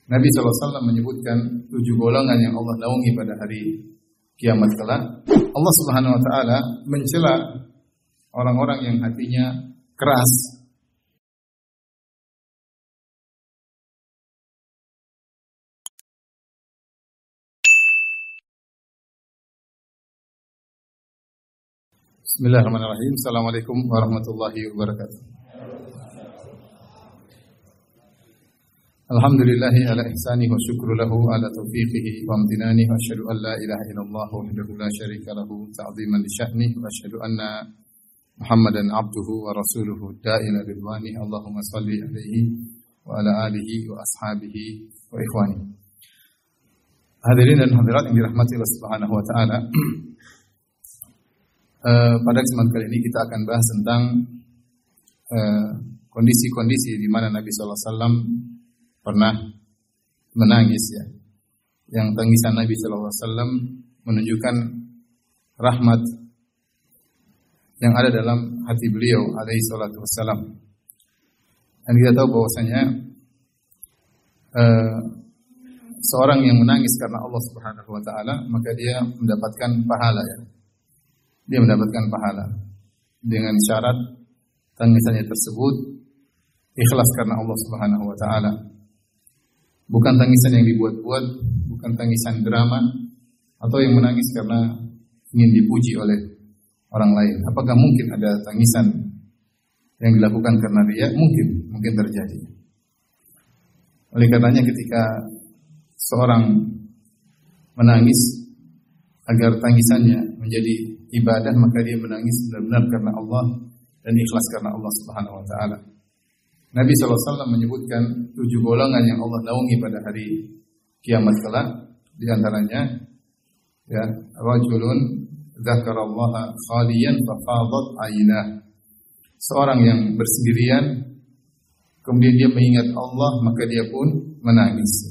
Nabi SAW menyebutkan 7 golongan yang Allah naungi pada hari kiamat kelak. Allah Subhanahu wa taala mencela orang-orang yang hatinya keras, Bismillahirrahmanirrahim. Assalamualaikum warahmatullahi wabarakatuh. Alhamdulillahi ala ihsani wa syukru lahu ala taufiqihi wa amtinani wa asyhadu an la ilaha illallah wahdahu la syarika lahu ta'ziman li sya'nihi wa asyhadu anna Muhammadan abduhu wa rasuluhu da'ila ridwani. Allahumma salli alaihi wa ala alihi wa ashabihi wa ikhwani. Hadirin dan hadirat yang dirahmati Allah Subhanahu wa taala. Pada kesempatan kali ini kita akan bahas tentang kondisi-kondisi di mana Nabi SAW pernah menangis, ya. Yang tangisan Nabi SAW menunjukkan rahmat yang ada dalam hati beliau alaihi salatu wassalam. Dan kita tahu bahwasanya seorang yang menangis karena Allah Subhanahu wa taala, maka dia mendapatkan pahala, ya. Dia mendapatkan pahala dengan syarat tangisannya tersebut ikhlas karena Allah Subhanahu wa taala. Bukan tangisan yang dibuat-buat, bukan tangisan drama atau yang menangis karena ingin dipuji oleh orang lain. Apakah mungkin ada tangisan yang dilakukan karena riya? Mungkin terjadi. Oleh karenanya ketika seorang menangis agar tangisannya menjadi ibadah, maka dia menangis benar-benar karena Allah dan ikhlas karena Allah Subhanahu wa taala. Nabi SAW menyebutkan 7 golongan yang Allah naungi pada hari kiamat kelak. Di antaranya, ya, rajulun dzakarallaha khaliyan fafadat aynah. Seorang yang bersendirian kemudian dia mengingat Allah, maka dia pun menangis.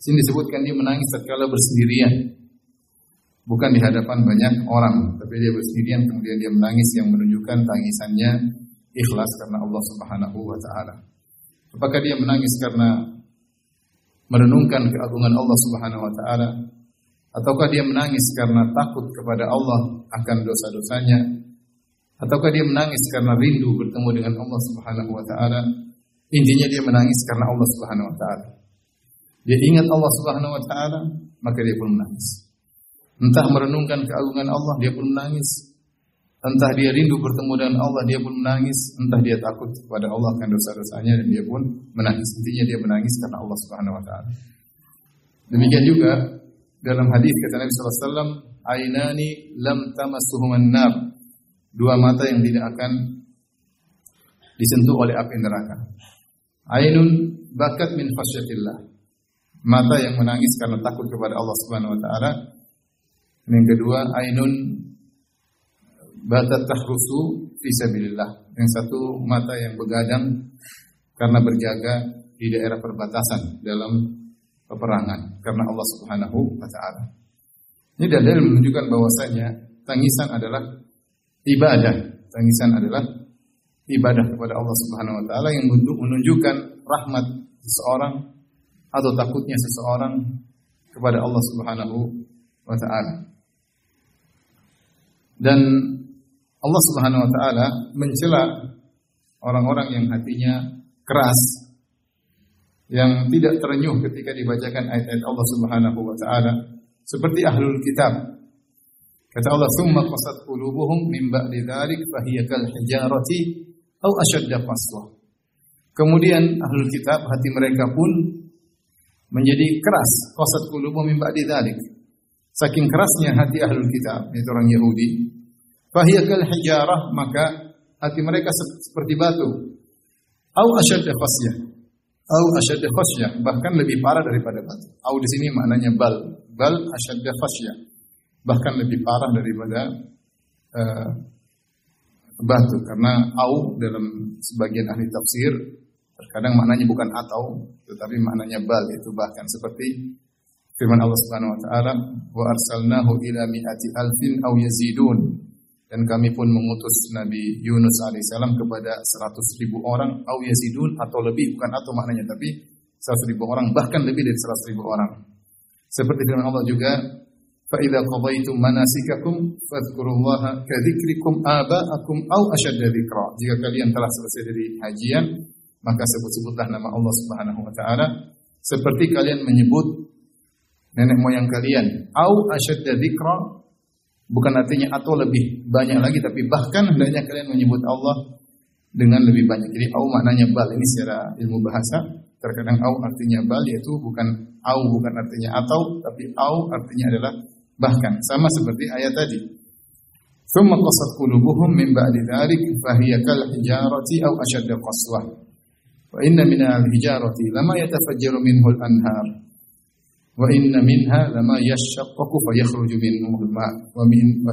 Sini disebutkan dia menangis tatkala bersendirian. Bukan di hadapan banyak orang, tapi dia bersendirian kemudian dia menangis, yang menunjukkan tangisannya ikhlas karena Allah Subhanahu wa taala. Apakah dia menangis karena merenungkan keagungan Allah Subhanahu wa taala, ataukah dia menangis karena takut kepada Allah akan dosa-dosanya, ataukah dia menangis karena rindu bertemu dengan Allah Subhanahu wa taala? Intinya dia menangis karena Allah Subhanahu wa taala. Dia ingat Allah Subhanahu wa taala, maka dia pun menangis. Entah merenungkan keagungan Allah, dia pun menangis. Entah dia rindu bertemu dengan Allah, dia pun menangis. Entah dia takut kepada Allah akan dosa-dosanya, dan dia pun menangis. Intinya dia menangis karena Allah Subhanahu wa taala. Demikian juga dalam hadis kata Nabi sallallahu alaihi wasallam, "Ainani lam tamassuhuman nar." 2 mata yang tidak akan disentuh oleh api neraka. Ainun bakat min khasyatillah. Mata yang menangis karena takut kepada Allah Subhanahu wa taala. Yang kedua, ainun batat tahrusu fi sabilillah. Yang satu mata yang begadang karena berjaga di daerah perbatasan dalam peperangan karena Allah Subhanahu wa taala. Ini dalil menunjukkan bahwasanya tangisan adalah ibadah. Tangisan adalah ibadah kepada Allah Subhanahu wa taala yang menunjukkan rahmat seseorang atau takutnya seseorang kepada Allah Subhanahu wa taala. Dan Allah Subhanahu wa taala mencela orang-orang yang hatinya keras, yang tidak terenyuh ketika dibacakan ayat-ayat Allah Subhanahu wa taala, seperti ahlul kitab. Kata Allah, "Tsumma qasat qulubuhum min ba'di dzalik fa hiya kal hijarati aw ashadda qaswah." Kemudian ahlul kitab, hati mereka pun menjadi keras. Qasat qulubuhum min ba'di dzalik. Saking kerasnya hati ahlul kitab, yaitu orang Yahudi. Fahiya kal hijarah, maka hati mereka seperti batu. Au asyadda khasyah, bahkan lebih parah daripada batu. Au di sini maknanya bal asyadda khasyah, bahkan lebih parah daripada batu. Karena au dalam sebagian ahli tafsir terkadang maknanya bukan atau, tetapi maknanya bal, itu bahkan, seperti firman Allah Subhanahu wa taala, "Wa arsalnahu ila mi'ati alfin aw yazidun." dan kami pun mengutus Nabi Yunus alaihissalam kepada 100.000 orang, au yazidun, atau lebih, bukan atau maknanya, tapi 100.000 orang, bahkan lebih dari 100.000 orang. Seperti firman Allah juga, fa idza qadaytum manasikakum fadhkurullaha ka dzikrikum aba'akum aw ashadda dzikra. Jika kalian telah selesai dari hajian, maka sebut-sebutlah nama Allah Subhanahu wa taala seperti kalian menyebut nenek moyang kalian. Au ashadda dzikra, bukan artinya atau lebih banyak lagi, tapi bahkan hendaknya kalian menyebut Allah dengan lebih banyak. Jadi au maknanya bal, ini secara ilmu bahasa. Terkadang au artinya bal, yaitu bukan au bukan artinya atau, tapi au artinya adalah bahkan. Sama seperti ayat tadi. Tsumma qasat qulubuhum min ba'di dzalik fa hiya kal hijarati aw ashadda qaswah. Wa inna minal hijarati lama yatafajjaru minhu al-anhar. Wa inna minha lama yashaqqaqu fa yakhruju minhu al-ma' wa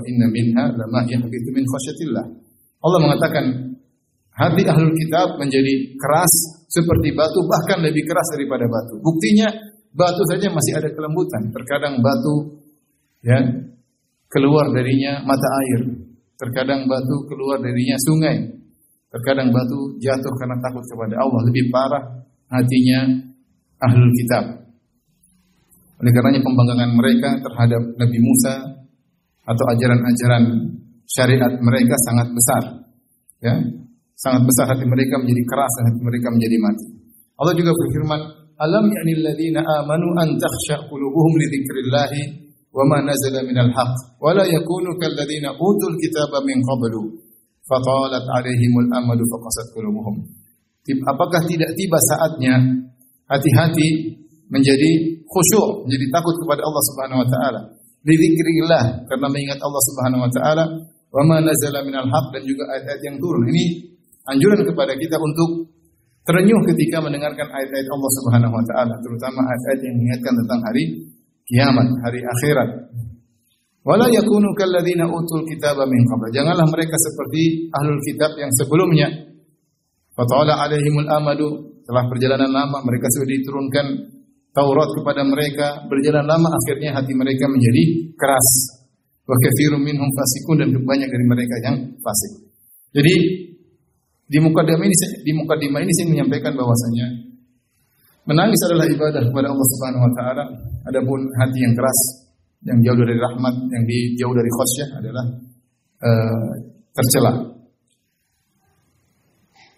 inna minha lama yahbitu min khasyatillah. Allah mengatakan hati ahlul kitab menjadi keras seperti batu, bahkan lebih keras daripada batu. Buktinya batu saja masih ada kelembutan. Terkadang batu ya keluar darinya mata air. Terkadang batu keluar darinya sungai. Terkadang batu jatuh karena takut kepada Allah. Lebih parah hatinya ahlul kitab. Oleh karenanya pembanggangan mereka terhadap Nabi Musa atau ajaran-ajaran syariat mereka sangat besar. Ya, sangat besar, hati mereka menjadi keras dan hati mereka menjadi mati. Allah juga berfirman, "Alam ya'nil ladzina amanu an takhsha qulubuhum li dzikrillahi wa ma nazala minal haqq wa la yakunu kal ladzina utul kitaba min qablu fatalat 'alaihimul amadu faqasat qulubuhum." Apakah tidak tiba saatnya hati-hati menjadi khusyuk, menjadi takut kepada Allah Subhanahu wa taala, li dzikrillah, karena mengingat Allah Subhanahu wa taala, wa ma nazala minal haqq, dan juga ayat-ayat yang turun. Ini anjuran kepada kita untuk terenyuh ketika mendengarkan ayat-ayat Allah Subhanahu wa taala, terutama ayat-ayat yang mengingatkan tentang hari kiamat, hari akhirat. Wala yakunu kalladzina utul kitaba min qabl. Janganlah mereka seperti ahlul kitab yang sebelumnya. Fata'ala 'alaihimul amadu, telah perjalanan lama mereka sudah diturunkan Taurat kepada mereka, berjalan lama akhirnya hati mereka menjadi keras. Wa katsirun minhum fasikun, dan banyak dari mereka yang fasik. Jadi di mukadimah ini saya menyampaikan bahwasanya menangis adalah ibadah kepada Allah Subhanahu wa taala. Adapun hati yang keras, yang jauh dari rahmat, yang jauh dari khasyah adalah tercela.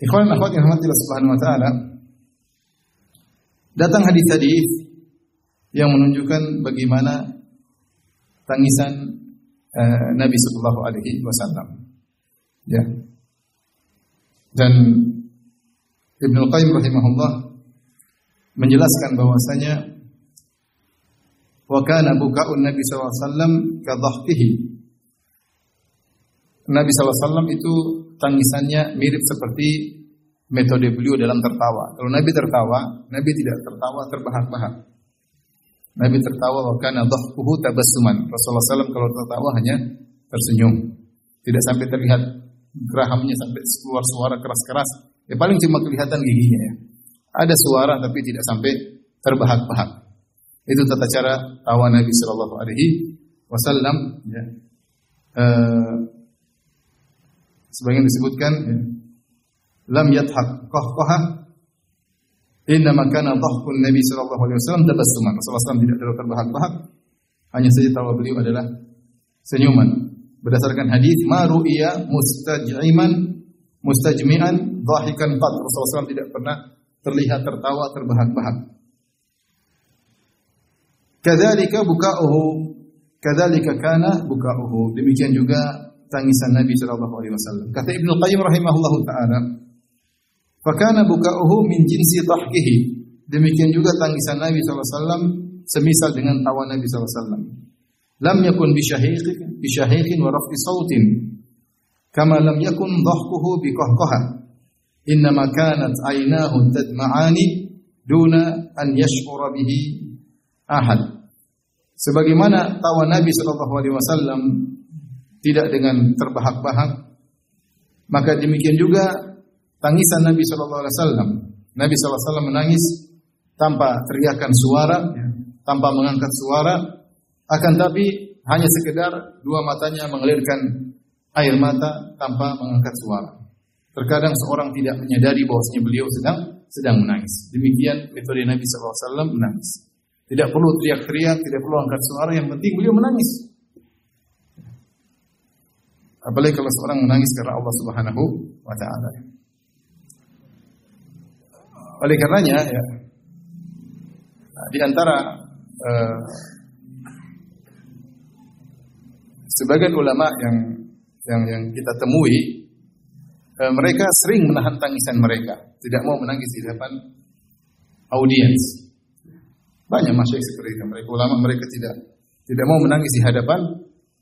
Ikhwan dan akhwat yang dirahmati Allah Subhanahu wa taala, datang hadis-hadis yang menunjukkan bagaimana tangisan Nabi sallallahu alaihi wasallam. Ya. Dan Ibnu Qayyim rahimahullah menjelaskan bahwasanya wa kana buka'un Nabi sallallahu alaihi wasallam ka dhahkihi. Nabi sallallahu alaihi wasallam itu tangisannya mirip seperti metode beliau dalam tertawa. Kalau Nabi tertawa, Nabi tidak tertawa terbahak-bahak. Nabi tertawa wa kana dhahkuhu tabassuman. Rasulullah SAW kalau tertawa hanya tersenyum. Tidak sampai terlihat gerahamnya sampai keluar suara keras-keras. Ya paling cuma kelihatan giginya ya. Ada suara tapi tidak sampai terbahak-bahak. Itu tata cara tawa Nabi sallallahu alaihi wasallam ya. Sebagian disebutkan ya, lam yathak qahqahah innama kana dhahkun Nabi sallallahu alaihi wasallam tabassuman. Rasulullah SAW tidak terlalu terbahak-bahak, hanya saja tawa beliau adalah senyuman. Berdasarkan hadis ma ru'iya mustajmi'an dhahikan qad. Rasulullah SAW tidak pernah terlihat tertawa terbahak-bahak. Kadzalika buka'uhu, kadzalika kana buka'uhu. Demikian juga tangisan Nabi sallallahu alaihi wasallam. Kata Ibnu Qayyim rahimahullahu taala, fa kana buka'uhu min jinsi dhahkihi. Demikian juga tangisan Nabi sallallahu alaihi wasallam semisal dengan tawa Nabi sallallahu alaihi wasallam. Lam yakun bisyahiqin wa raf'i sautin kama lam yakun dhahkuhu biqahqahah. Innama kanat aynahu tadma'ani duna an yash'ura bihi ahad. Sebagaimana tawa Nabi sallallahu alaihi wasallam tidak dengan terbahak-bahak, maka demikian juga tangisan Nabi sallallahu alaihi wasallam. Nabi sallallahu alaihi wasallam menangis tanpa teriakan suara, tanpa mengangkat suara, akan tapi hanya sekedar dua matanya mengalirkan air mata tanpa mengangkat suara. Terkadang seorang tidak menyadari bahwasanya beliau sedang menangis. Demikian metode Nabi SAW menangis. Tidak perlu teriak-teriak, tidak perlu angkat suara, yang penting beliau menangis. Apalagi kalau seorang menangis karena Allah Subhanahu wa taala. Oleh karenanya ya, di antara sebagian ulama yang kita temui, mereka sering menahan tangisan mereka, tidak mau menangis di hadapan audiens. Banyak masyayikh seperti itu, mereka ulama, mereka tidak mau menangis di hadapan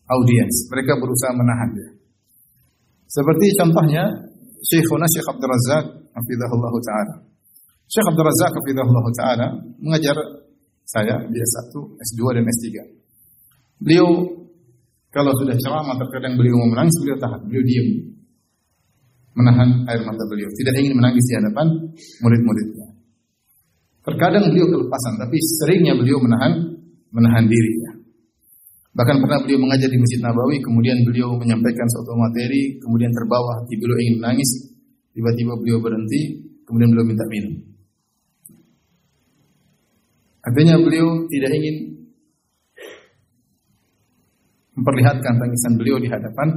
audiens. Mereka berusaha menahan dia. Seperti contohnya Syekhuna Syekh Abdul Razak hafizahullah taala. Syekh Abdul Razak hafizahullah taala mengajar saya di S1, S2 dan S3. Beliau kalau sudah ceramah terkadang beliau mau menangis, beliau tahan, beliau diam. Menahan air mata beliau, tidak ingin menangis di hadapan murid-muridnya. Terkadang beliau kelepasan, tapi seringnya beliau menahan dirinya. Bahkan pernah beliau mengajar di Masjid Nabawi, kemudian beliau menyampaikan suatu materi, kemudian terbawa hati beliau ingin menangis, tiba-tiba beliau berhenti, kemudian beliau minta minum. Artinya beliau tidak ingin memperlihatkan tangisan beliau di hadapan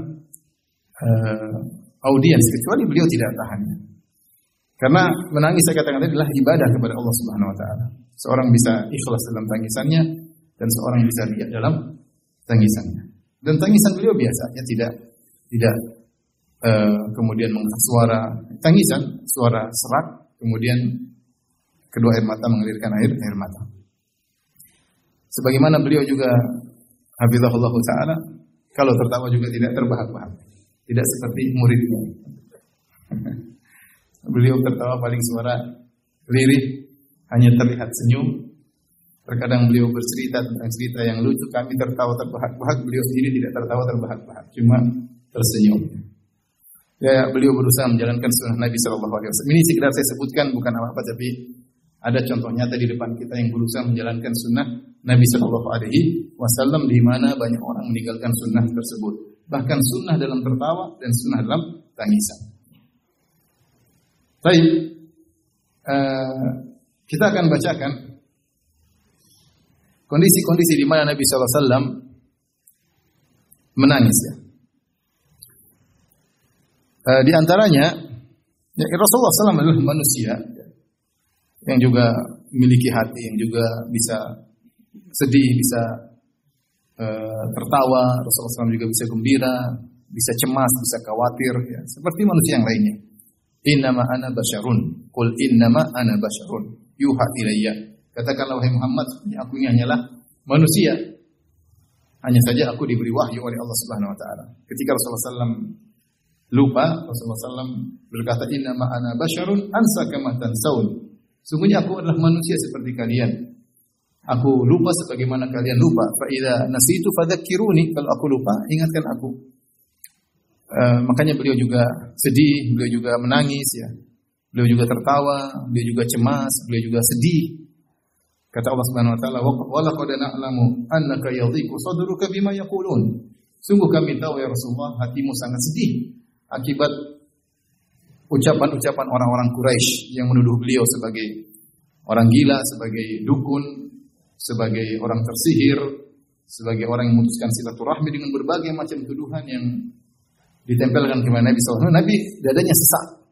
audiens, kecuali beliau tidak tahannya. Karena menangis, saya katakan tadi, adalah ibadah kepada Allah Subhanahu wa taala. Seorang bisa ikhlas dalam tangisannya dan seorang bisa riya dalam tangisannya. Dan tangisan beliau biasanya tidak kemudian mengangkat suara, tangisan, suara serak, kemudian kedua air mata mengalirkan air mata. Sebagaimana beliau juga hafizahullah taala, kalau tertawa juga tidak terbahak-bahak. Tidak seperti muridnya. Beliau tertawa paling suara lirih, hanya terlihat senyum. Terkadang beliau bercerita tentang cerita yang lucu, kami tertawa terbahak-bahak, beliau sendiri tidak tertawa terbahak-bahak, cuma tersenyum. Ya, beliau berusaha menjalankan sunnah Nabi SAW. Ini sekedar saya sebutkan, bukan apa-apa, tapi ada contoh nyata di depan kita yang berusaha menjalankan sunnah Nabi SAW, di mana banyak orang meninggalkan sunnah tersebut. Bahkan sunnah dalam tertawa dan sunnah dalam tangisan. Baik, kita akan bacakan kondisi-kondisi di mana Nabi SAW menangis. Ya. Di antaranya, ya, Rasulullah SAW adalah manusia yang juga memiliki hati, yang juga bisa sedih, bisa tertawa. Rasulullah SAW juga bisa gembira, bisa cemas, bisa khawatir, ya. Seperti manusia yang lainnya. Innama ana basyarun, qul innama ana basyarun, yuha ilayya. Katakanlah wahai Muhammad, aku ini hanyalah manusia. Hanya saja aku diberi wahyu oleh Allah Subhanahu wa taala. Ketika Rasulullah SAW lupa, Rasulullah SAW berkata, innama ana basyarun ansa kama tansaun. Sungguhnya aku adalah manusia seperti kalian. Aku lupa sebagaimana kalian lupa. Fa idza nasitu fadzakiruni, kalau aku lupa, ingatkan aku. Makanya beliau juga sedih, beliau juga menangis, ya. Beliau juga tertawa, beliau juga cemas, beliau juga sedih. Kata Allah Subhanahu wa taala, "Wa laqad na'lamu annaka yadhiqu sadruka bima yaqulun." Sungguh kami tahu ya Rasulullah, hatimu sangat sedih akibat ucapan-ucapan orang-orang Quraisy yang menuduh beliau sebagai orang gila, sebagai dukun, sebagai orang tersihir, sebagai orang yang memutuskan silaturahmi dengan berbagai macam tuduhan yang ditempelkan kepada Nabi SAW. Nabi dadanya sesak.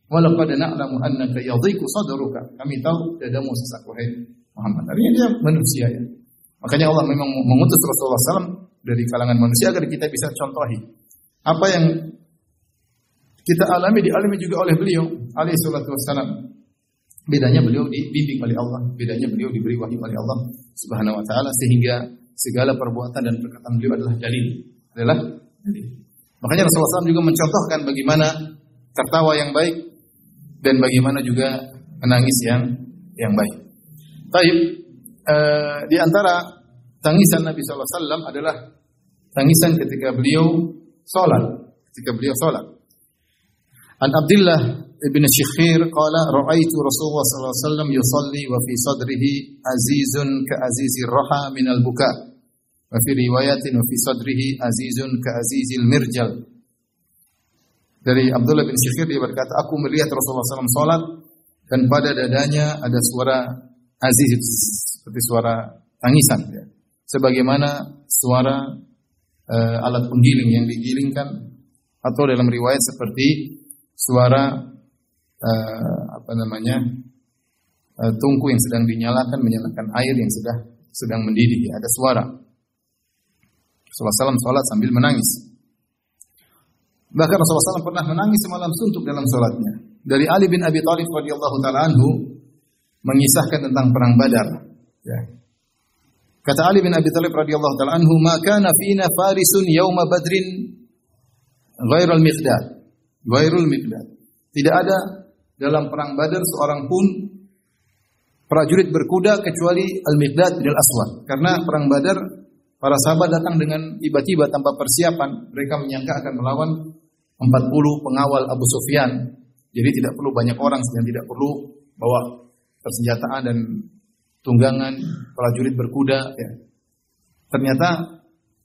Walaqad na'lamu annaka yadhiqu sadruka. Kami tahu dadamu sesak wahai Muhammad. Artinya dia manusia, ya. Makanya Allah memang mengutus Rasulullah SAW dari kalangan manusia agar kita bisa contohi apa yang kita alami, dialami juga oleh beliau alaihi salatu wassalam. Bedanya beliau dibimbing oleh Allah, bedanya beliau diberi wahyu oleh Allah Subhanahu wa taala, sehingga segala perbuatan dan perkataan beliau adalah dalil. Makanya Rasulullah SAW juga mencontohkan bagaimana tertawa yang baik dan bagaimana juga menangis yang baik. Baik, di antara tangisan Nabi SAW adalah tangisan ketika beliau sholat. An Abdullah ibn Syikhir qala ra'aitu Rasulullah sallallahu alaihi wasallam yusalli wa fi sadrihi azizun ka azizir raha min al-buka. Wa fi riwayatin wa fi sadrihi azizun ka azizil mirjal Dari Abdullah bin Syikhir dia berkata, aku melihat Rasulullah SAW salat dan pada dadanya ada suara aziz seperti suara tangisan, ya. Sebagaimana suara alat penggiling yang digilingkan, atau dalam riwayat seperti suara tungku yang sedang menyalakan air yang sedang mendidih, ya. Ada suara. Rasulullah SAW salat sambil menangis. Bahkan Rasulullah SAW pernah menangis semalam suntuk dalam salatnya. Dari Ali bin Abi Thalib radhiyallahu taala anhu mengisahkan tentang perang Badar. Ya. Kata Ali bin Abi Thalib radhiyallahu taala anhu, "Ma kana fina farisun yauma badrin ghairul miqdad." Ghairul miqdad. Tidak ada dalam perang Badar seorang pun prajurit berkuda kecuali Al-Miqdad bin Al-Aswad. Karena perang Badar para sahabat datang dengan tiba-tiba tanpa persiapan. Mereka menyangka akan melawan 40 pengawal Abu Sufyan. Jadi tidak perlu banyak orang, dan tidak perlu bawa persenjataan dan tunggangan prajurit berkuda. Ya. Ternyata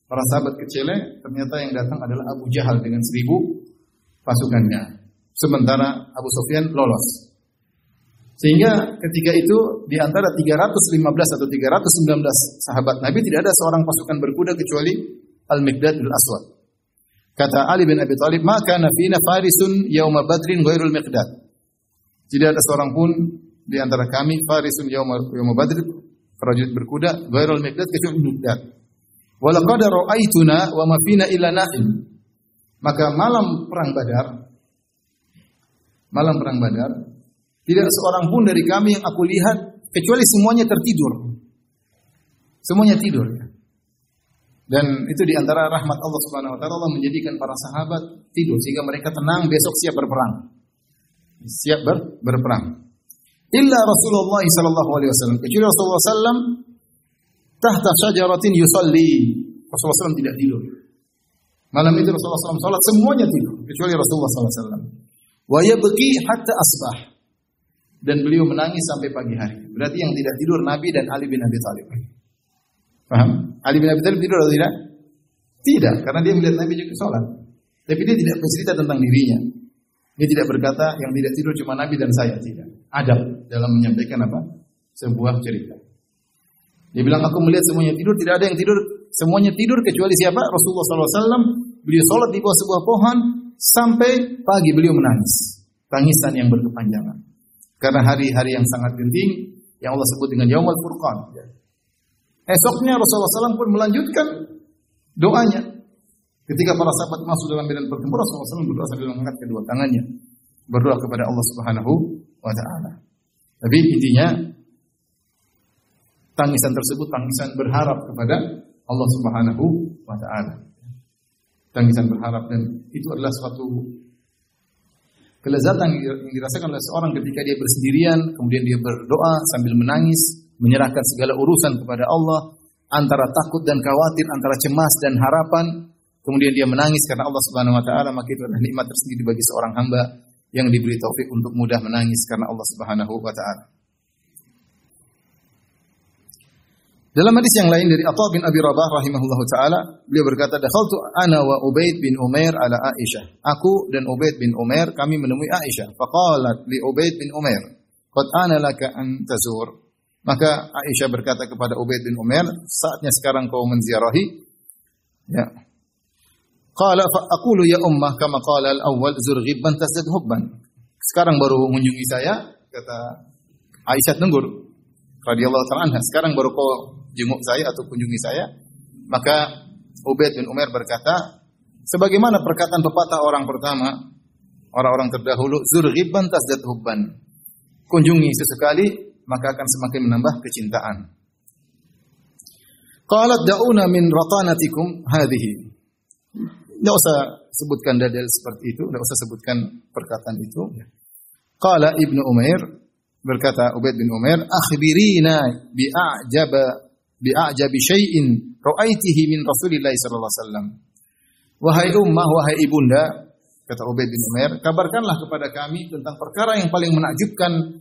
para sahabat kecilnya, ternyata yang datang adalah Abu Jahal dengan 1000 pasukannya. Sementara Abu Sufyan lolos. Sehingga ketika itu di antara 315 atau 319 sahabat Nabi tidak ada seorang pasukan berkuda kecuali Al-Miqdad bin Al-Aswad. Kata Ali bin Abi Thalib, "Maka nafina farisun yauma badrin ghairul miqdad." Tidak ada seorang pun di antara kami farisun yauma badr, prajurit berkuda ghairul miqdad kecuali miqdad. Wa laqad ra'aituna wa ma fina illa na'im. Maka malam perang Badar, tidak seorang pun dari kami yang aku lihat kecuali semuanya tertidur. Semuanya tidur. Dan itu di antara rahmat Allah Subhanahu wa taala, Allah menjadikan para sahabat tidur sehingga mereka tenang besok siap berperang. Siap berperang. Illa Rasulullah sallallahu alaihi wasallam, kecuali Rasulullah sallam tahta syajaratin yusalli. Rasulullah sallam tidak tidur. Malam itu Rasulullah sallam salat semuanya tidur kecuali Rasulullah sallallahu alaihi wasallam. Wa yabki hatta asbah. Dan beliau menangis sampai pagi hari. Berarti yang tidak tidur Nabi dan Ali bin Abi Thalib. Paham? Ali bin Abi Thalib tidur atau tidak? Tidak, karena dia melihat Nabi juga sholat. Tapi dia tidak bercerita tentang dirinya. Dia tidak berkata yang tidak tidur cuma Nabi dan saya, tidak. Adab dalam menyampaikan apa? Sebuah cerita. Dia bilang, aku melihat semuanya tidur, tidak ada yang tidur, semuanya tidur kecuali siapa? Rasulullah SAW. Beliau sholat di bawah sebuah pohon sampai pagi beliau menangis. Tangisan yang berkepanjangan. Karena hari-hari yang sangat genting yang Allah sebut dengan Yaumul Furqan. Esoknya Rasulullah SAW pun melanjutkan doanya. Ketika para sahabat masuk dalam medan pertempuran, Rasulullah SAW berdoa sambil mengangkat kedua tangannya, berdoa kepada Allah Subhanahu wa taala. Tapi intinya tangisan tersebut tangisan berharap kepada Allah Subhanahu wa taala. Tangisan berharap, dan itu adalah suatu kelezatan yang dirasakan oleh seorang ketika dia bersendirian, kemudian dia berdoa sambil menangis, menyerahkan segala urusan kepada Allah, antara takut dan khawatir, antara cemas dan harapan, kemudian dia menangis karena Allah Subhanahu wa taala, maka itu adalah nikmat tersendiri bagi seorang hamba yang diberi taufik untuk mudah menangis karena Allah Subhanahu wa taala. Dalam hadis yang lain dari Atha bin Abi Rabah rahimahullahu taala, beliau berkata, "Dakhaltu ana wa Ubaid bin Umair ala Aisyah." Aku dan Ubaid bin Umair kami menemui Aisyah. Faqalat li Ubaid bin Umair, "Qad ana laka an tazur." Maka Aisyah berkata kepada Ubaid bin Umair, saatnya sekarang kau menziarahi. Ya. Qala fa aqulu ya ummah kama qala al-awwal zur ghibban tazdad hubban. Sekarang baru mengunjungi saya, kata Aisyah tenggur radhiyallahu ta'ala anha. Sekarang baru kau jenguk saya atau kunjungi saya. Maka Ubaid bin Umair berkata, sebagaimana perkataan pepatah orang pertama, orang-orang terdahulu, zur ghibban tazdad hubban. Kunjungi sesekali maka akan semakin menambah kecintaan. Qalat da'una min ratanatikum hadhihi. Tidak usah sebutkan dalil seperti itu, tidak usah sebutkan perkataan itu. Qala Ibnu Umair, berkata Ubaid bin Umair, akhbirina bi'ajabi syai'in ra'aitihi min Rasulillah sallallahu alaihi wasallam. Wahai ummah, wahai ibunda, kata Ubaid bin Umair, kabarkanlah kepada kami tentang perkara yang paling menakjubkan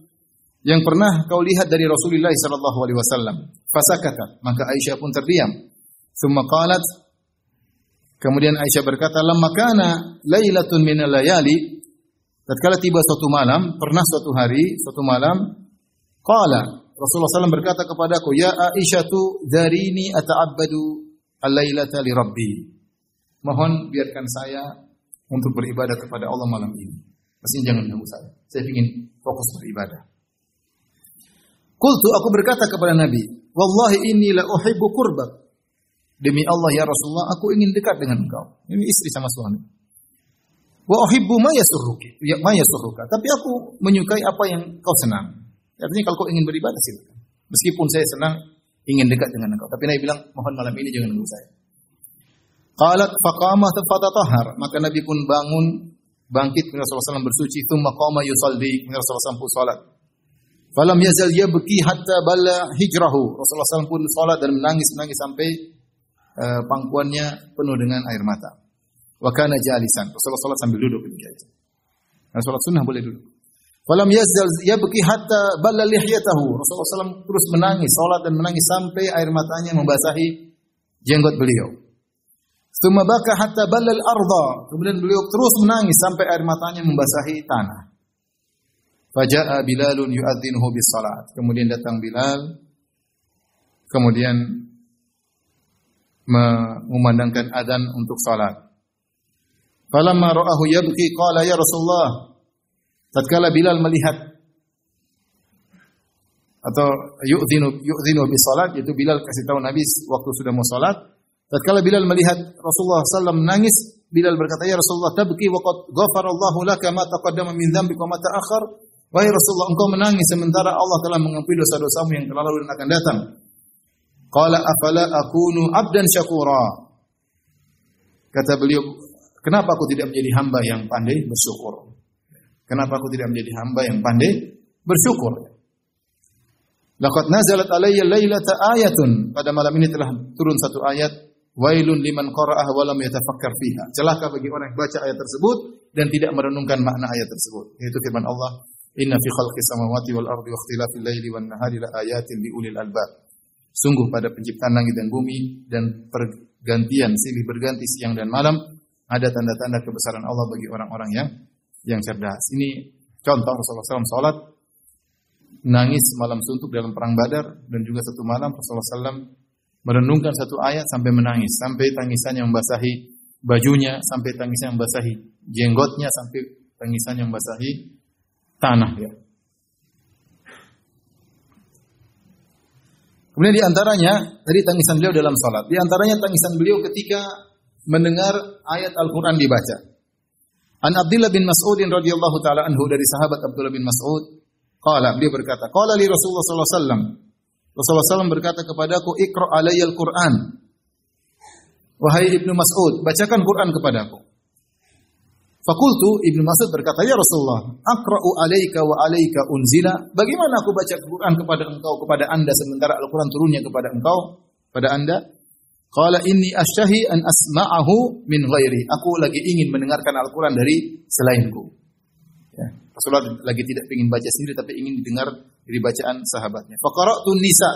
yang pernah kau lihat dari Rasulullah sallallahu alaihi wasallam. Fasakata, maka Aisyah pun terdiam. Tsumma qalat, Kemudian Aisyah berkata, "Lamma kana lailatun minal layali," tatkala tiba suatu malam, pernah suatu hari, suatu malam, qala, Rasulullah SAW berkata kepadaku, "Ya Aisyatu, darini ata'abbadu al-lailata li Rabbi." Mohon biarkan saya untuk beribadah kepada Allah malam ini. Maksudnya jangan ganggu saya. Saya ingin fokus beribadah. Qultu, aku berkata kepada Nabi, "Wallahi inni la uhibbu qurbak." Demi Allah ya Rasulullah, aku ingin dekat dengan engkau. Ini istri sama suami. Wa uhibbu ma yasurruki, ya ma yasurruka. Tapi aku menyukai apa yang kau senang. Artinya kalau kau ingin beribadah silakan. Meskipun saya senang ingin dekat dengan engkau. Tapi Nabi bilang, mohon malam ini jangan ganggu saya. Qalat faqama fatatahhar. Maka Nabi pun bangkit, Rasulullah SAW bersuci, tsumma qama yusalli, Rasulullah SAW pun salat. Falam yazal yabki hatta balla hijrahu. Rasulullah SAW pun salat dan menangis sampai pangkuannya penuh dengan air mata. Wa kana jalisan. Rasulullah SAW sambil duduk begitu. Nah, salat sunnah boleh duduk. Falam yazal yabki hatta balla lihyatahu. Rasulullah SAW terus menangis, salat dan menangis sampai air matanya membasahi jenggot beliau. Tsumma baka hatta balla al-ardha. Kemudian beliau terus menangis sampai air matanya membasahi tanah. Faja'a Bilalun yu'adzinuhu bis salat. Kemudian datang Bilal, kemudian mengumandangkan adzan untuk salat. Falamma ra'ahu yabki qala ya Rasulullah. Tatkala Bilal melihat atau yu'dzinu bis salat, yaitu Bilal kasih tahu Nabi waktu sudah mau salat. Tatkala Bilal melihat Rasulullah sallallahu menangis, Bilal berkata, "Ya Rasulullah, tabki wa qad ghafarallahu laka ma taqaddama min dzambika wa ma ta'akhkhar." Wahai Rasulullah, engkau menangis sementara Allah telah mengampuni dosa-dosamu yang telah lalu dan akan datang. Qala afala akunu abdan syakura. Kata beliau, kenapa aku tidak menjadi hamba yang pandai bersyukur? Kenapa aku tidak menjadi hamba yang pandai bersyukur? Laqad nazalat alayya lailata ayatun. Pada malam ini telah turun satu ayat, wailun liman qara'ah wa lam yatafakkar fiha. Celaka bagi orang yang baca ayat tersebut dan tidak merenungkan makna ayat tersebut. Yaitu firman Allah, "Inna fi khalqis samawati wal ardi wa ikhtilafil laili wan nahari la ayatin li ulil albab." Sungguh pada penciptaan langit dan bumi dan pergantian silih berganti siang dan malam ada tanda-tanda kebesaran Allah bagi orang-orang yang cerdas. Ini contoh Rasulullah SAW salat nangis malam suntuk dalam perang Badar, dan juga satu malam Rasulullah SAW merenungkan satu ayat sampai menangis, sampai tangisannya membasahi bajunya, sampai tangisannya membasahi jenggotnya, sampai tangisannya membasahi tanah ya. Kemudian di antaranya tadi tangisan beliau dalam salat. Di antaranya tangisan beliau ketika mendengar ayat Al-Qur'an dibaca. An Abdullah bin Mas'ud radhiyallahu taala anhu, dari sahabat Abdullah bin Mas'ud, qala, beliau berkata, qala li Rasulullah sallallahu alaihi wasallam. Rasulullah SAW berkata kepadaku, "Iqra alayyal Qur'an." Wahai Ibnu Mas'ud, bacakan Quran kepadaku. Fakultu, Ibnu Mas'ud berkata, "Ya Rasulullah, aqra'u alaika wa alaika unzila." Bagaimana aku baca Quran kepada engkau, kepada Anda, sementara Al-Quran turunnya kepada engkau, pada Anda? Qala inni ashtahi an asma'ahu min ghairi. Aku lagi ingin mendengarkan Al-Quran dari selainku. Ya, Rasulullah lagi tidak ingin baca sendiri, tapi ingin didengar dari bacaan sahabatnya. Faqara'tu Nisa.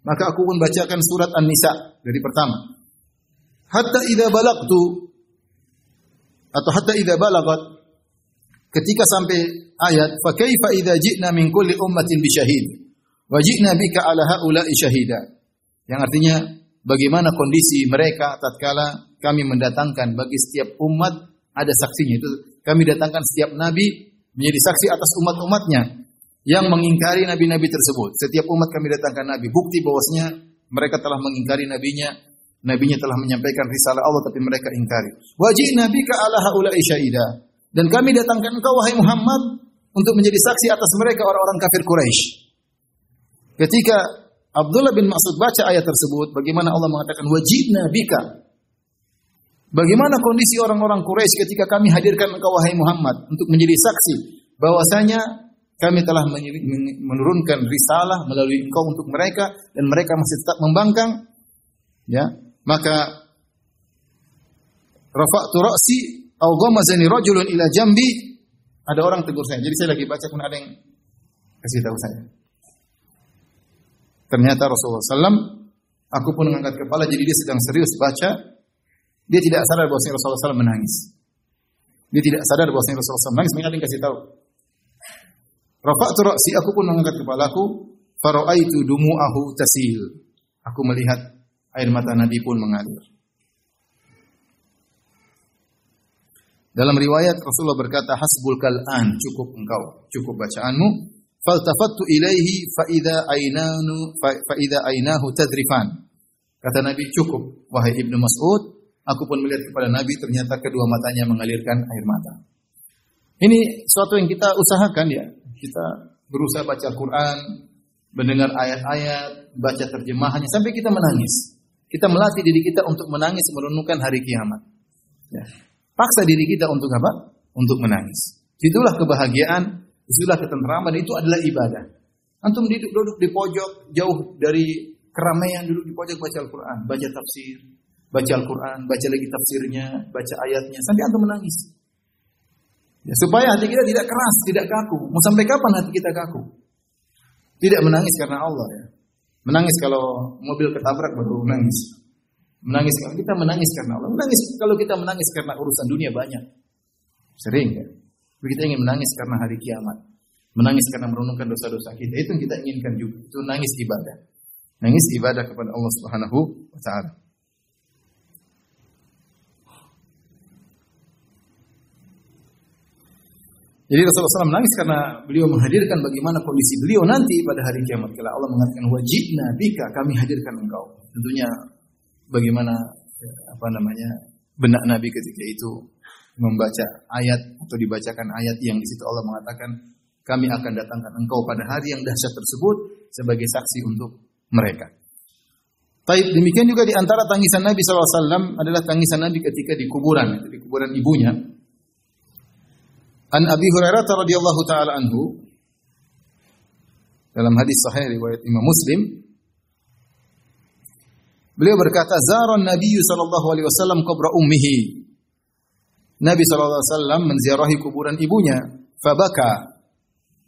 Maka aku pun bacakan surat An-Nisa dari pertama. Hatta idza balagtu, atau hatta idza balagat, ketika sampai ayat fa kaifa idza ji'na min kulli ummatin bi syahid wa ji'na bika ala haula'i syahida, yang artinya bagaimana kondisi mereka tatkala kami mendatangkan bagi setiap umat ada saksinya. Itu kami datangkan setiap nabi menjadi saksi atas umat-umatnya yang mengingkari nabi-nabi tersebut. Setiap umat kami datangkan nabi, bukti bahwasanya mereka telah mengingkari nabinya. Nabinya telah menyampaikan risalah Allah tapi mereka ingkari. Wa ji'na bika ala haula'i syahida. Dan kami datangkan engkau wahai Muhammad untuk menjadi saksi atas mereka orang-orang kafir Quraisy. Ketika Abdullah bin Mas'ud baca ayat tersebut, bagaimana Allah mengatakan wa ji'na bika. Bagaimana kondisi orang-orang Quraisy ketika kami hadirkan engkau wahai Muhammad untuk menjadi saksi bahwasanya kami telah menurunkan risalah melalui engkau untuk mereka dan mereka masih tetap membangkang. Ya, maka rafa'tu ra'si aw ghamazani rajulun ila jambi. Ada orang tegur saya. Jadi saya lagi baca pun ada yang kasih tahu saya. Ternyata Rasulullah SAW, aku pun mengangkat kepala, jadi dia sedang serius baca. Dia tidak sadar bahwa Rasulullah SAW menangis. Dia tidak sadar bahwa Rasulullah SAW menangis. Mereka yang kasih tahu. Rafa'tu ra'si, aku pun mengangkat kepalaku. Fara'aitu dumu'ahu tasil. Aku melihat air mata Nabi pun mengalir. Dalam riwayat Rasulullah berkata, hasbul kal'an, cukup engkau, cukup bacaanmu. Faltafattu ilaihi fa'idha ainahu tadrifan. Kata Nabi, cukup, wahai Ibnu Mas'ud. Aku pun melihat kepada Nabi, ternyata kedua matanya mengalirkan air mata. Ini suatu yang kita usahakan ya. Kita berusaha baca Al-Quran, mendengar ayat-ayat, baca terjemahannya, sampai kita menangis. Kita melatih diri kita untuk menangis, merenungkan hari kiamat. Ya. Paksa diri kita untuk apa? Untuk menangis. Itulah kebahagiaan, itulah ketentraman, itu adalah ibadah. Antum duduk di pojok, jauh dari keramaian, duduk di pojok baca Al-Quran, baca tafsir, baca Al-Quran, baca lagi tafsirnya, baca ayatnya, sampai antum menangis. Ya, supaya hati kita tidak keras, tidak kaku. Mau sampai kapan hati kita kaku? Tidak menangis karena Allah ya. Menangis kalau mobil ketabrak baru menangis. Menangis kalau kita menangis karena Allah. Menangis kalau kita menangis karena urusan dunia banyak. Sering ya. Kita ingin menangis karena hari kiamat. Menangis karena merenungkan dosa-dosa kita. Itu yang kita inginkan juga. Itu nangis ibadah. Nangis ibadah kepada Allah Subhanahu wa taala. Jadi Rasulullah SAW menangis karena beliau menghadirkan bagaimana kondisi beliau nanti pada hari kiamat. Kalau Allah mengatakan wajibna bika, kami hadirkan engkau. Tentunya bagaimana benak Nabi ketika itu membaca ayat atau dibacakan ayat yang di situ Allah mengatakan kami akan datangkan engkau pada hari yang dahsyat tersebut sebagai saksi untuk mereka. Baik, demikian juga di antara tangisan Nabi SAW adalah tangisan Nabi ketika di kuburan ibunya. An Abi Hurairah radhiyallahu taala anhu dalam hadis sahih riwayat Imam Muslim, beliau berkata, "Zara Nabi sallallahu alaihi wasallam qabra ummihi." Nabi sallallahu alaihi wasallam menziarahi kuburan ibunya, fabaka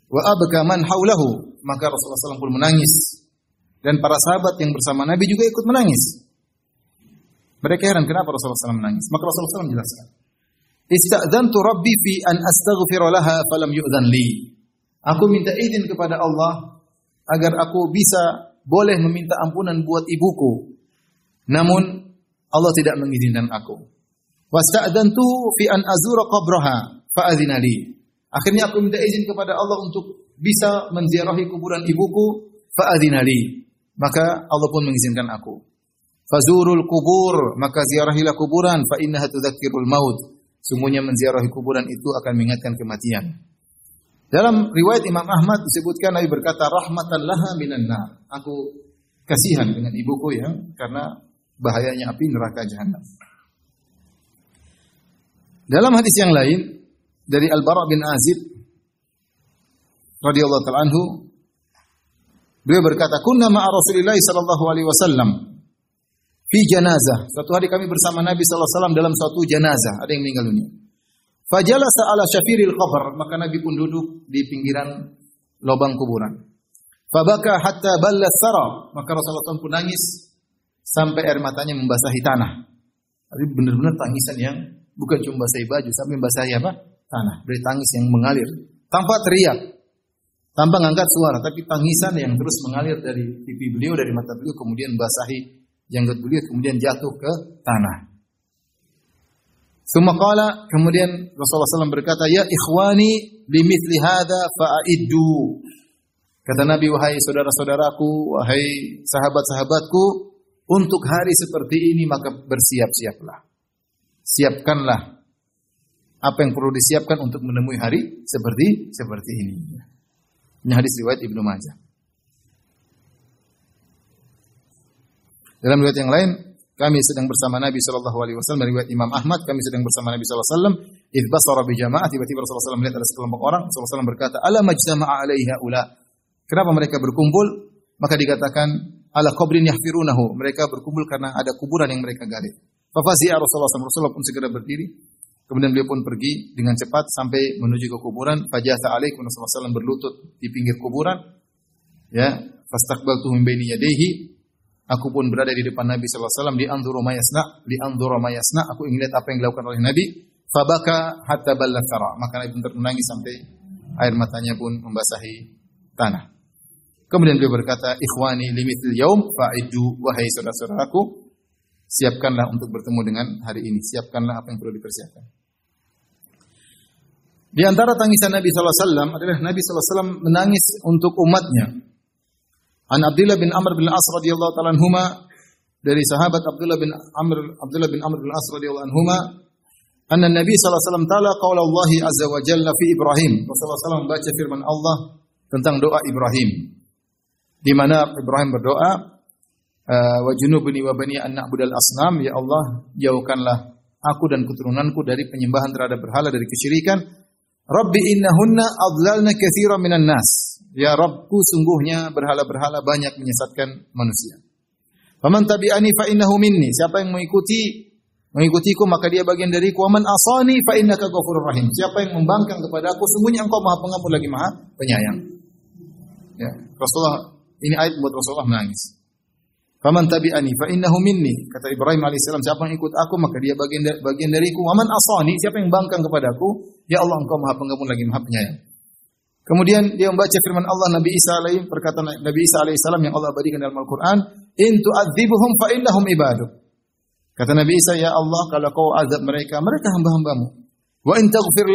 wa abka man haulahu, maka Rasulullah SAW pun menangis dan para sahabat yang bersama Nabi juga ikut menangis. Mereka heran kenapa Rasulullah SAW menangis. Maka Rasulullah SAW menjelaskan, "Ista'dzantu Rabbi fi an astaghfira laha falam yu'dzan li." Aku minta izin kepada Allah agar aku bisa boleh meminta ampunan buat ibuku. Namun Allah tidak mengizinkan aku. Wasta'dzantu fi an azura qabraha fa'adzina li. Akhirnya aku minta izin kepada Allah untuk bisa menziarahi kuburan ibuku, fa'adzina li. Maka Allah pun mengizinkan aku. Fazurul kubur, maka ziarahilah kuburan, fa innaha tudzakkirul maut. Sungguhnya menziarahi kuburan itu akan mengingatkan kematian. Dalam riwayat Imam Ahmad disebutkan Nabi berkata, rahmatan laha minan nar. Aku kasihan dengan ibuku ya, karena bahayanya api neraka jahanam. Dalam hadis yang lain dari Al-Bara bin Azib radhiyallahu ta'ala anhu, beliau berkata, "Kunna ma'a Rasulillah sallallahu alaihi wasallam fi janazah." Suatu hari kami bersama Nabi sallallahu alaihi wasallam dalam suatu janazah, ada yang meninggal dunia. Fajalasa ala syafiril qabr, maka Nabi pun duduk di pinggiran lubang kuburan. Fabaka hatta ballat sara, maka Rasulullah SAW pun nangis sampai air matanya membasahi tanah. Tapi benar-benar tangisan yang bukan cuma basahi baju, sampai membasahi apa? Tanah. Dari tangis yang mengalir tanpa teriak, tanpa ngangkat suara, tapi tangisan yang terus mengalir dari pipi beliau, dari mata beliau, kemudian basahi janggut beliau, kemudian jatuh ke tanah. Summa qala, kemudian Rasulullah SAW berkata, "Ya ikhwani bimithli hadza fa'iddu." Kata Nabi, wahai saudara-saudaraku, wahai sahabat-sahabatku, untuk hari seperti ini maka bersiap-siaplah. Siapkanlah apa yang perlu disiapkan untuk menemui hari seperti ini. Ini hadis riwayat Ibnu Majah. Dalam riwayat yang lain, kami sedang bersama Nabi sallallahu alaihi wasallam, riwayat Imam Ahmad, kami sedang bersama Nabi sallallahu alaihi wasallam, idz basara bi jamaah, tiba-tiba Rasulullah SAW melihat ada sekelompok orang, Rasulullah SAW berkata, "Ala majtama'a alaiha ula." Kenapa mereka berkumpul? Maka dikatakan, "Ala qabrin yahfirunahu." Mereka berkumpul karena ada kuburan yang mereka gali. Fa fazi'a Rasulullah pun segera berdiri. Kemudian beliau pun pergi dengan cepat sampai menuju ke kuburan. Fajasa alaikum, Rasulullah SAW berlutut di pinggir kuburan. Ya, fastaqbaltu min baini yadayhi. Aku pun berada di depan Nabi sallallahu alaihi wasallam li'anzura ma yasna, aku ingin lihat apa yang dilakukan oleh Nabi. Fabaka hatta ballat thara, maka Nabi pun menangis sampai air matanya pun membasahi tanah. Kemudian beliau berkata, "Ikhwani limithil yaum fa'iddu, wahai saudara-saudaraku, siapkanlah untuk bertemu dengan hari ini, siapkanlah apa yang perlu dipersiapkan." Di antara tangisan Nabi sallallahu alaihi wasallam adalah Nabi sallallahu alaihi wasallam menangis untuk umatnya. An Abdullah bin Amr bin As radhiyallahu ta'ala anhuma, dari sahabat Abdullah bin Amr bin As radhiyallahu anhuma, anna Nabi sallallahu alaihi wasallam ta'ala qaula Allah azza wa jalla fi Ibrahim. Rasulullah SAW membaca firman Allah tentang doa Ibrahim, di mana Ibrahim berdoa, wa junubni wa bani an na'budal asnam, ya Allah, jauhkanlah aku dan keturunanku dari penyembahan terhadap berhala, dari kesyirikan. Rabbi innahunna adlalna katsiran minan nas. Ya Rabbku, sungguhnya berhala-berhala banyak menyesatkan manusia. Faman tabi'ani fa innahu minni. Siapa yang mengikutiku maka dia bagian dariku. Wa man asani fa innaka ghafurur rahim. Siapa yang membangkang kepada aku, sungguhnya engkau Maha Pengampun lagi Maha Penyayang. Ya, Rasulullah, ini ayat buat Rasulullah menangis. Faman tabi'ani fa innahu minni. Kata Ibrahim alaihissalam, siapa yang ikut aku maka dia bagian dariku. Wa man asani, siapa yang bangkang kepadaku, ya Allah engkau Maha Pengampun lagi Maha Penyayang. Kemudian dia membaca firman Allah perkataan Nabi Isa alaihissalam yang Allah abadikan dalam Al-Quran, in tu'adzibuhum fa innahum ibaduk. Kata Nabi Isa, ya Allah, kalau kau azab mereka, mereka hamba-hambamu. Wa in taghfir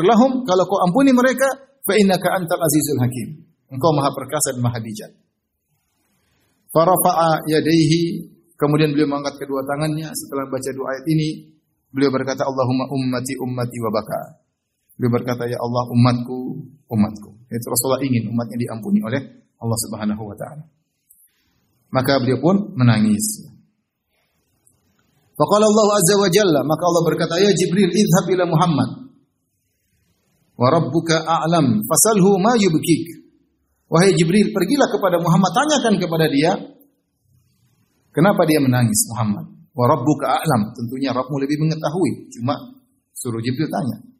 lahum, kalau kau ampuni mereka, fa innaka antal azizul hakim. Engkau Maha Perkasa dan Maha Bijak. Farafa'a yadayhi, kemudian beliau mengangkat kedua tangannya setelah baca dua ayat ini. Beliau berkata, Allahumma ummati wa baka. Beliau berkata, ya Allah, umatku. Itu Rasulullah ingin umatnya diampuni oleh Allah Subhanahu wa taala. Maka beliau pun menangis. Faqala Allah azza wa jalla, maka Allah berkata, ya Jibril, idhhab ila Muhammad wa rabbuka a'lam fasalhu ma yubkik. Wahai Jibril, pergilah kepada Muhammad, tanyakan kepada dia kenapa dia menangis, Muhammad. Wa rabbuka a'lam, tentunya Rabbmu lebih mengetahui. Cuma suruh Jibril tanya.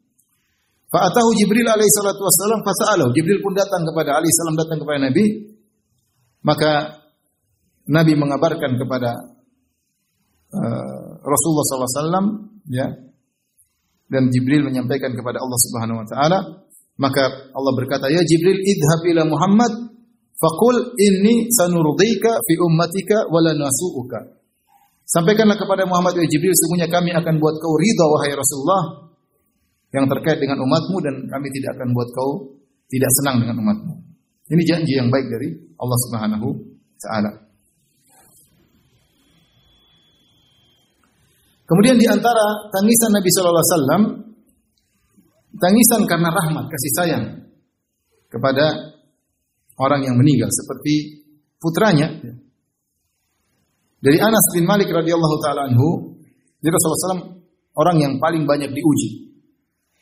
Fa'atahu Jibril alaihi salatu wassalam fasa'alahu. Jibril pun datang kepada Nabi. Maka Nabi mengabarkan kepada Rasulullah SAW, ya, dan Jibril menyampaikan kepada Allah Subhanahu Wa Taala. Maka Allah berkata, ya Jibril, idhab ila Muhammad, faqul inni sanurdika fi ummatika wala nasu'uka. Sampaikanlah kepada Muhammad, ya Jibril, sesungguhnya kami akan buat kau ridha wahai Rasulullah yang terkait dengan umatmu, dan kami tidak akan buat kau tidak senang dengan umatmu. Ini janji yang baik dari Allah Subhanahu wa taala. Kemudian di antara tangisan Nabi sallallahu alaihi wasallam, tangisan karena rahmat, kasih sayang kepada orang yang meninggal seperti putranya. Dari Anas bin Malik radhiyallahu taala anhu, dia Rasulullah SAW orang yang paling banyak diuji.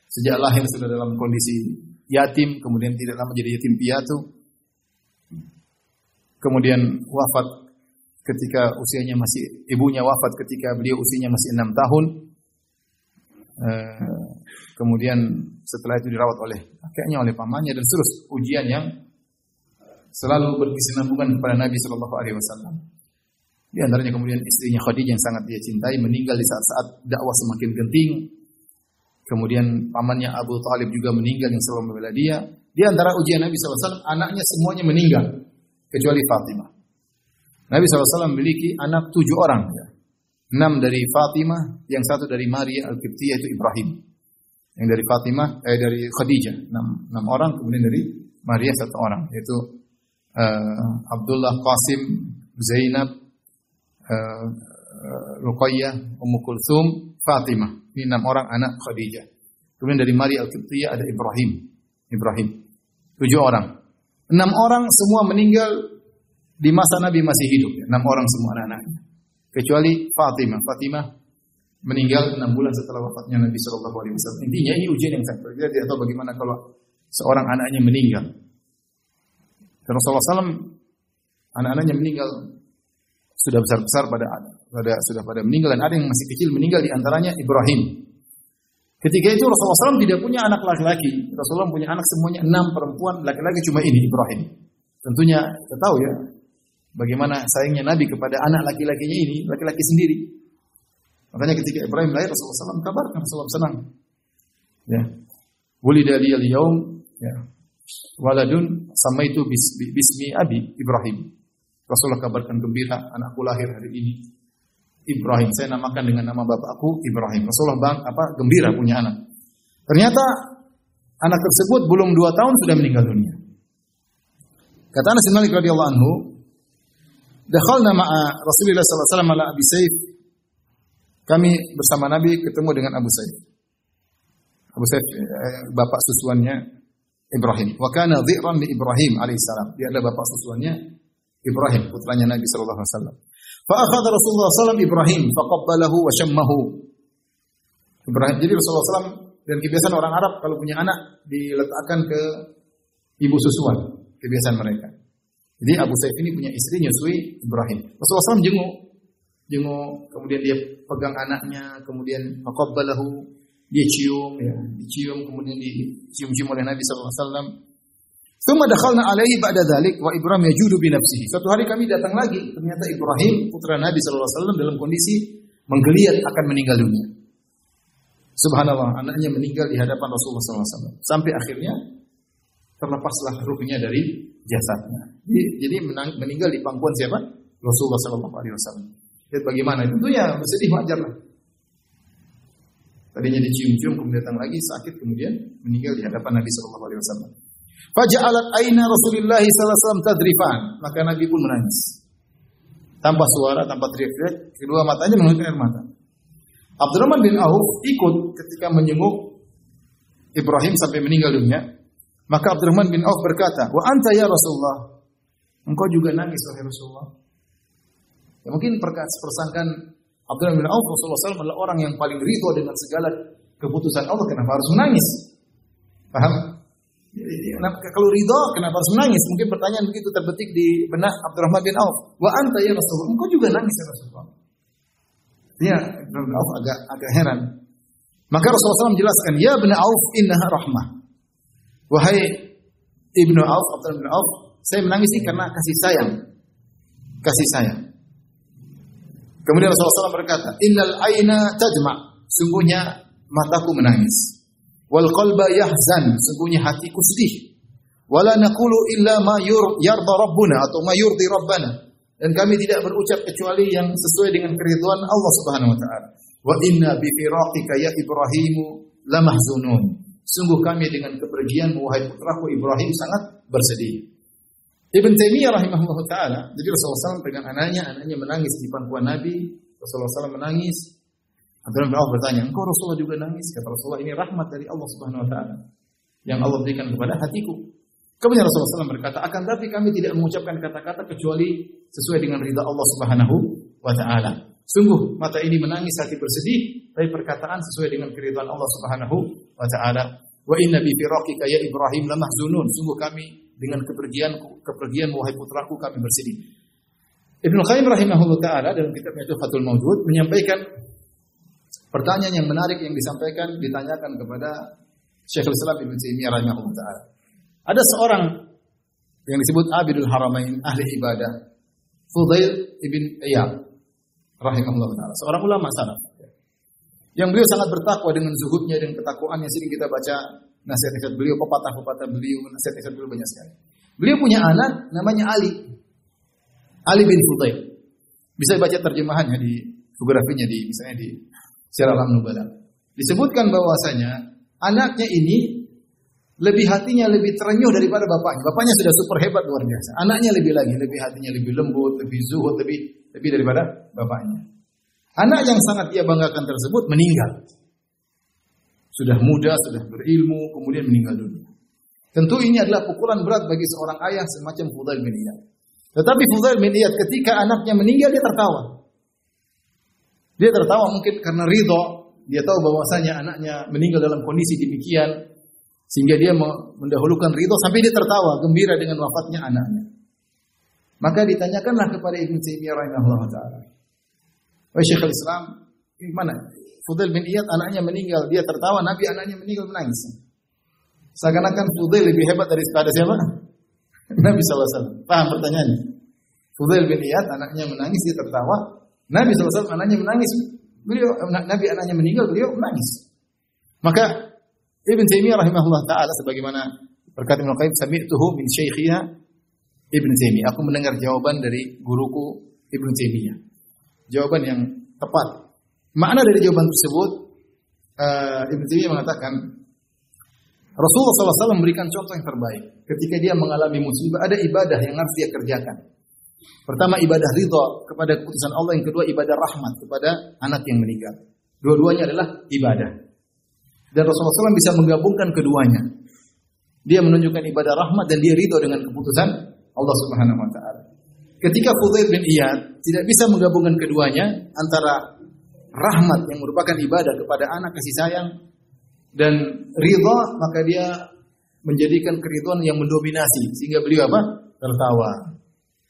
Sejak lahir sudah dalam kondisi yatim, kemudian tidak lama jadi yatim piatu. Kemudian wafat ketika usianya ibunya wafat ketika beliau usianya masih 6 tahun. Kemudian setelah itu dirawat oleh kakeknya, oleh pamannya, dan terus ujian yang selalu berkesinambungan kepada Nabi sallallahu alaihi wasallam. Di antaranya kemudian istrinya Khadijah yang sangat dia cintai meninggal di saat-saat dakwah semakin genting. Kemudian pamannya Abu Thalib juga meninggal yang selalu membela dia. Di antara ujian Nabi SAW, anaknya semuanya meninggal kecuali Fatimah. Nabi SAW memiliki anak 7 orang. 6 dari Fatimah, yang 1 dari Maria Al-Qibtiyah, itu Ibrahim. Yang dari dari Khadijah 6 orang, kemudian dari Maria 1 orang, yaitu Abdullah, Qasim, Zainab, Ruqayyah, Ummu Kulthum, Fatimah. Ini 6 orang anak Khadijah. Kemudian dari Maria Al-Qibtiyah ada Ibrahim 7 orang. 6 orang semua meninggal di masa Nabi masih hidup. 6 orang semua anak-anaknya. Kecuali Fatimah. Fatimah meninggal 6 bulan setelah wafatnya Nabi SAW. Intinya ini ujian yang sangat berbeda. Tidak tahu bagaimana kalau seorang anaknya meninggal. Dan Rasulullah SAW anak-anaknya meninggal sudah besar-besar sudah pada meninggal, dan ada yang masih kecil meninggal, di antaranya Ibrahim. Ketika itu Rasulullah SAW tidak punya anak laki-laki. Rasulullah punya anak semuanya 6 perempuan, laki-laki cuma ini Ibrahim. Tentunya kita tahu ya, bagaimana sayangnya Nabi kepada anak laki-lakinya ini, laki-laki sendiri. Makanya ketika Ibrahim lahir, Rasulullah SAW kabarkan, Rasulullah senang. Ya. Wulida liyal yaum, ya. Waladun samaitu bismi abi Ibrahim. Rasulullah kabarkan gembira, anakku lahir hari ini. Ibrahim, saya namakan dengan nama bapakku Ibrahim. Rasulullah gembira punya anak. Ternyata anak tersebut belum 2 tahun sudah meninggal dunia. Kata Anas bin Malik radhiyallahu anhu, dakhalna ma'a Rasulullah sallallahu alaihi wasallam ala Abi Saif. Kami bersama Nabi ketemu dengan Abu Saif. Abu Saif bapak susuannya Ibrahim. Wa kana dhi'ran li Ibrahim alaihissalam. Dia adalah bapak susuannya Ibrahim, putranya Nabi sallallahu alaihi wasallam. Fa akhadha Rasulullah sallallahu alaihi wasallam Ibrahim faqabbalahu wa shammahu. Ibrahim, jadi Rasulullah SAW dan kebiasaan orang Arab kalau punya anak diletakkan ke ibu susuan, kebiasaan mereka. Jadi Abu Saif ini punya istri nyusui Ibrahim. Rasulullah SAW jenguk, kemudian dia pegang anaknya, kemudian faqabbalahu, dia cium, ya, dicium, kemudian dicium-cium oleh Nabi sallallahu alaihi wasallam. Tsumma dakhalna alaihi ba'da dzalik wa Ibrahim yajudu bi nafsihi. Suatu hari kami datang lagi, ternyata Ibrahim putra Nabi sallallahu alaihi wasallam dalam kondisi menggeliat akan meninggal dunia. Subhanallah, anaknya meninggal di hadapan Rasulullah sallallahu alaihi wasallam. Sampai akhirnya terlepaslah ruhnya dari jasadnya. Jadi meninggal di pangkuan siapa? Rasulullah sallallahu alaihi wasallam. Lihat bagaimana, tentunya bersedih wajar lah. Tadinya dicium-cium, kemudian datang lagi sakit, kemudian meninggal di hadapan Nabi sallallahu alaihi wasallam. Faja'alat aina Rasulullah sallallahu alaihi wasallam tadrifan, maka Nabi pun menangis. Tanpa suara, tanpa teriak-teriak, kedua matanya mengeluarkan air mata. Abdurrahman bin Auf ikut ketika menjenguk Ibrahim sampai meninggal dunia. Maka Abdurrahman bin Auf berkata, "Wa anta ya Rasulullah." Engkau juga nangis wahai Rasulullah. Ya, mungkin persangkaan Abdurrahman bin Auf, Rasulullah SAW adalah orang yang paling ridho dengan segala keputusan Allah, kenapa harus menangis? Paham? Kalau ridho, kenapa harus menangis? Mungkin pertanyaan begitu terbetik di benak Abdurrahman bin Auf. Wa anta ya Rasulullah, engkau juga nangis ya Rasulullah. Ya, Abdurrahman bin Auf agak heran. Maka Rasulullah SAW menjelaskan, ya Ibn Auf, innaha rahmah. Wahai Ibnu Auf, Abdurrahman bin Auf, saya menangis ini karena kasih sayang. Kasih sayang. Kemudian Rasulullah SAW berkata, innal aina tajma', sungguhnya mataku menangis. Wal qalba yahzan, sungguhnya hatiku sedih. Wala naqulu illa ma yarda rabbuna atau ma yurdi rabbana. Dan kami tidak berucap kecuali yang sesuai dengan keridhaan Allah Subhanahu wa taala. Wa inna bi firaqika ya Ibrahimu lamahzunun. Sungguh kami dengan kepergianmu wahai putraku Ibrahim sangat bersedih. Ibn Taimiyah rahimahullah ta'ala, jadi Rasulullah SAW pegang anaknya menangis di pangkuan Nabi, Rasulullah SAW menangis. Abdurrahman bin Auf bertanya, engkau Rasulullah juga nangis? Kata Rasulullah, ini rahmat dari Allah Subhanahu wa ta'ala yang Allah berikan kepada hatiku. Kemudian Rasulullah SAW berkata, akan tapi kami tidak mengucapkan kata-kata kecuali sesuai dengan ridha Allah Subhanahu wa ta'ala. Sungguh mata ini menangis, hati bersedih, tapi perkataan sesuai dengan keridhaan Allah Subhanahu wa ta'ala. Wa inna bi firaqika ya Ibrahim lamahzunun. Sungguh kami dengan kepergian wahai putraku kami bersedih. Ibnu Qayyim rahimahullah taala dalam kitabnya Tuhfatul Mawdud menyampaikan pertanyaan yang menarik yang ditanyakan kepada Syekhul Islam Ibnu Taimiyah rahimahullah taala. Ada seorang yang disebut Abidul Haramain, ahli ibadah, Fudail ibn Iyad rahimahullah taala, seorang ulama salaf. Yang beliau sangat bertakwa dengan zuhudnya dan ketakwaannya, sering kita baca nasihat-nasihat beliau, pepatah-pepatah beliau, nasihat-nasihat beliau banyak sekali. Beliau punya anak namanya Ali bin Fudail. Bisa baca terjemahannya di biografinya misalnya di Syiar A'lam Nubala. Disebutkan bahwasanya anaknya ini hatinya lebih terenyuh daripada bapaknya. Bapaknya sudah super hebat luar biasa. Anaknya lebih hatinya lebih lembut, lebih zuhud, lebih daripada bapaknya. Anak yang sangat ia banggakan tersebut meninggal. Sudah muda, sudah berilmu, kemudian meninggal dunia. Tentu ini adalah pukulan berat bagi seorang ayah semacam Fudail bin Iyad. Tetapi Fudail bin Iyad ketika anaknya meninggal, dia tertawa. Dia tertawa mungkin karena ridho. Dia tahu bahwasanya anaknya meninggal dalam kondisi demikian, sehingga dia mendahulukan ridho sampai dia tertawa, gembira dengan wafatnya anaknya. Maka ditanyakanlah kepada Ibnu Taimiyah rahimahullah taala, wahai Syekhul Islam, gimana? Fudail bin Iyad anaknya meninggal, dia tertawa, Nabi anaknya meninggal menangis. Seakan-akan Fudail lebih hebat daripada siapa? Nabi SAW. Paham pertanyaannya? Fudail bin Iyad anaknya menangis, dia tertawa. Nabi SAW anaknya menangis, Nabi anaknya meninggal, beliau menangis. Maka Ibn Taimiyah rahimahullah taala sebagaimana berkata Ibnu Qayyim, sami'tuhu min syaikhiha Ibn Taimiyah. Aku mendengar jawaban dari guruku Ibn Taimiyah. Jawaban yang tepat. Makna dari jawaban tersebut, Ibn Taimiyah mengatakan Rasulullah SAW memberikan contoh yang terbaik. Ketika dia mengalami musibah, ada ibadah yang harus dia kerjakan. Pertama, ibadah ridha kepada keputusan Allah. Yang kedua, ibadah rahmat kepada anak yang meninggal. Dua-duanya adalah ibadah. Dan Rasulullah SAW bisa menggabungkan keduanya. Dia menunjukkan ibadah rahmat dan dia ridha dengan keputusan Allah Subhanahu wa taala. Ketika Fudail bin Iyad tidak bisa menggabungkan keduanya, antara rahmat yang merupakan ibadah kepada anak, kasih sayang, dan ridha, maka dia menjadikan keridhaan yang mendominasi sehingga beliau apa? Tertawa.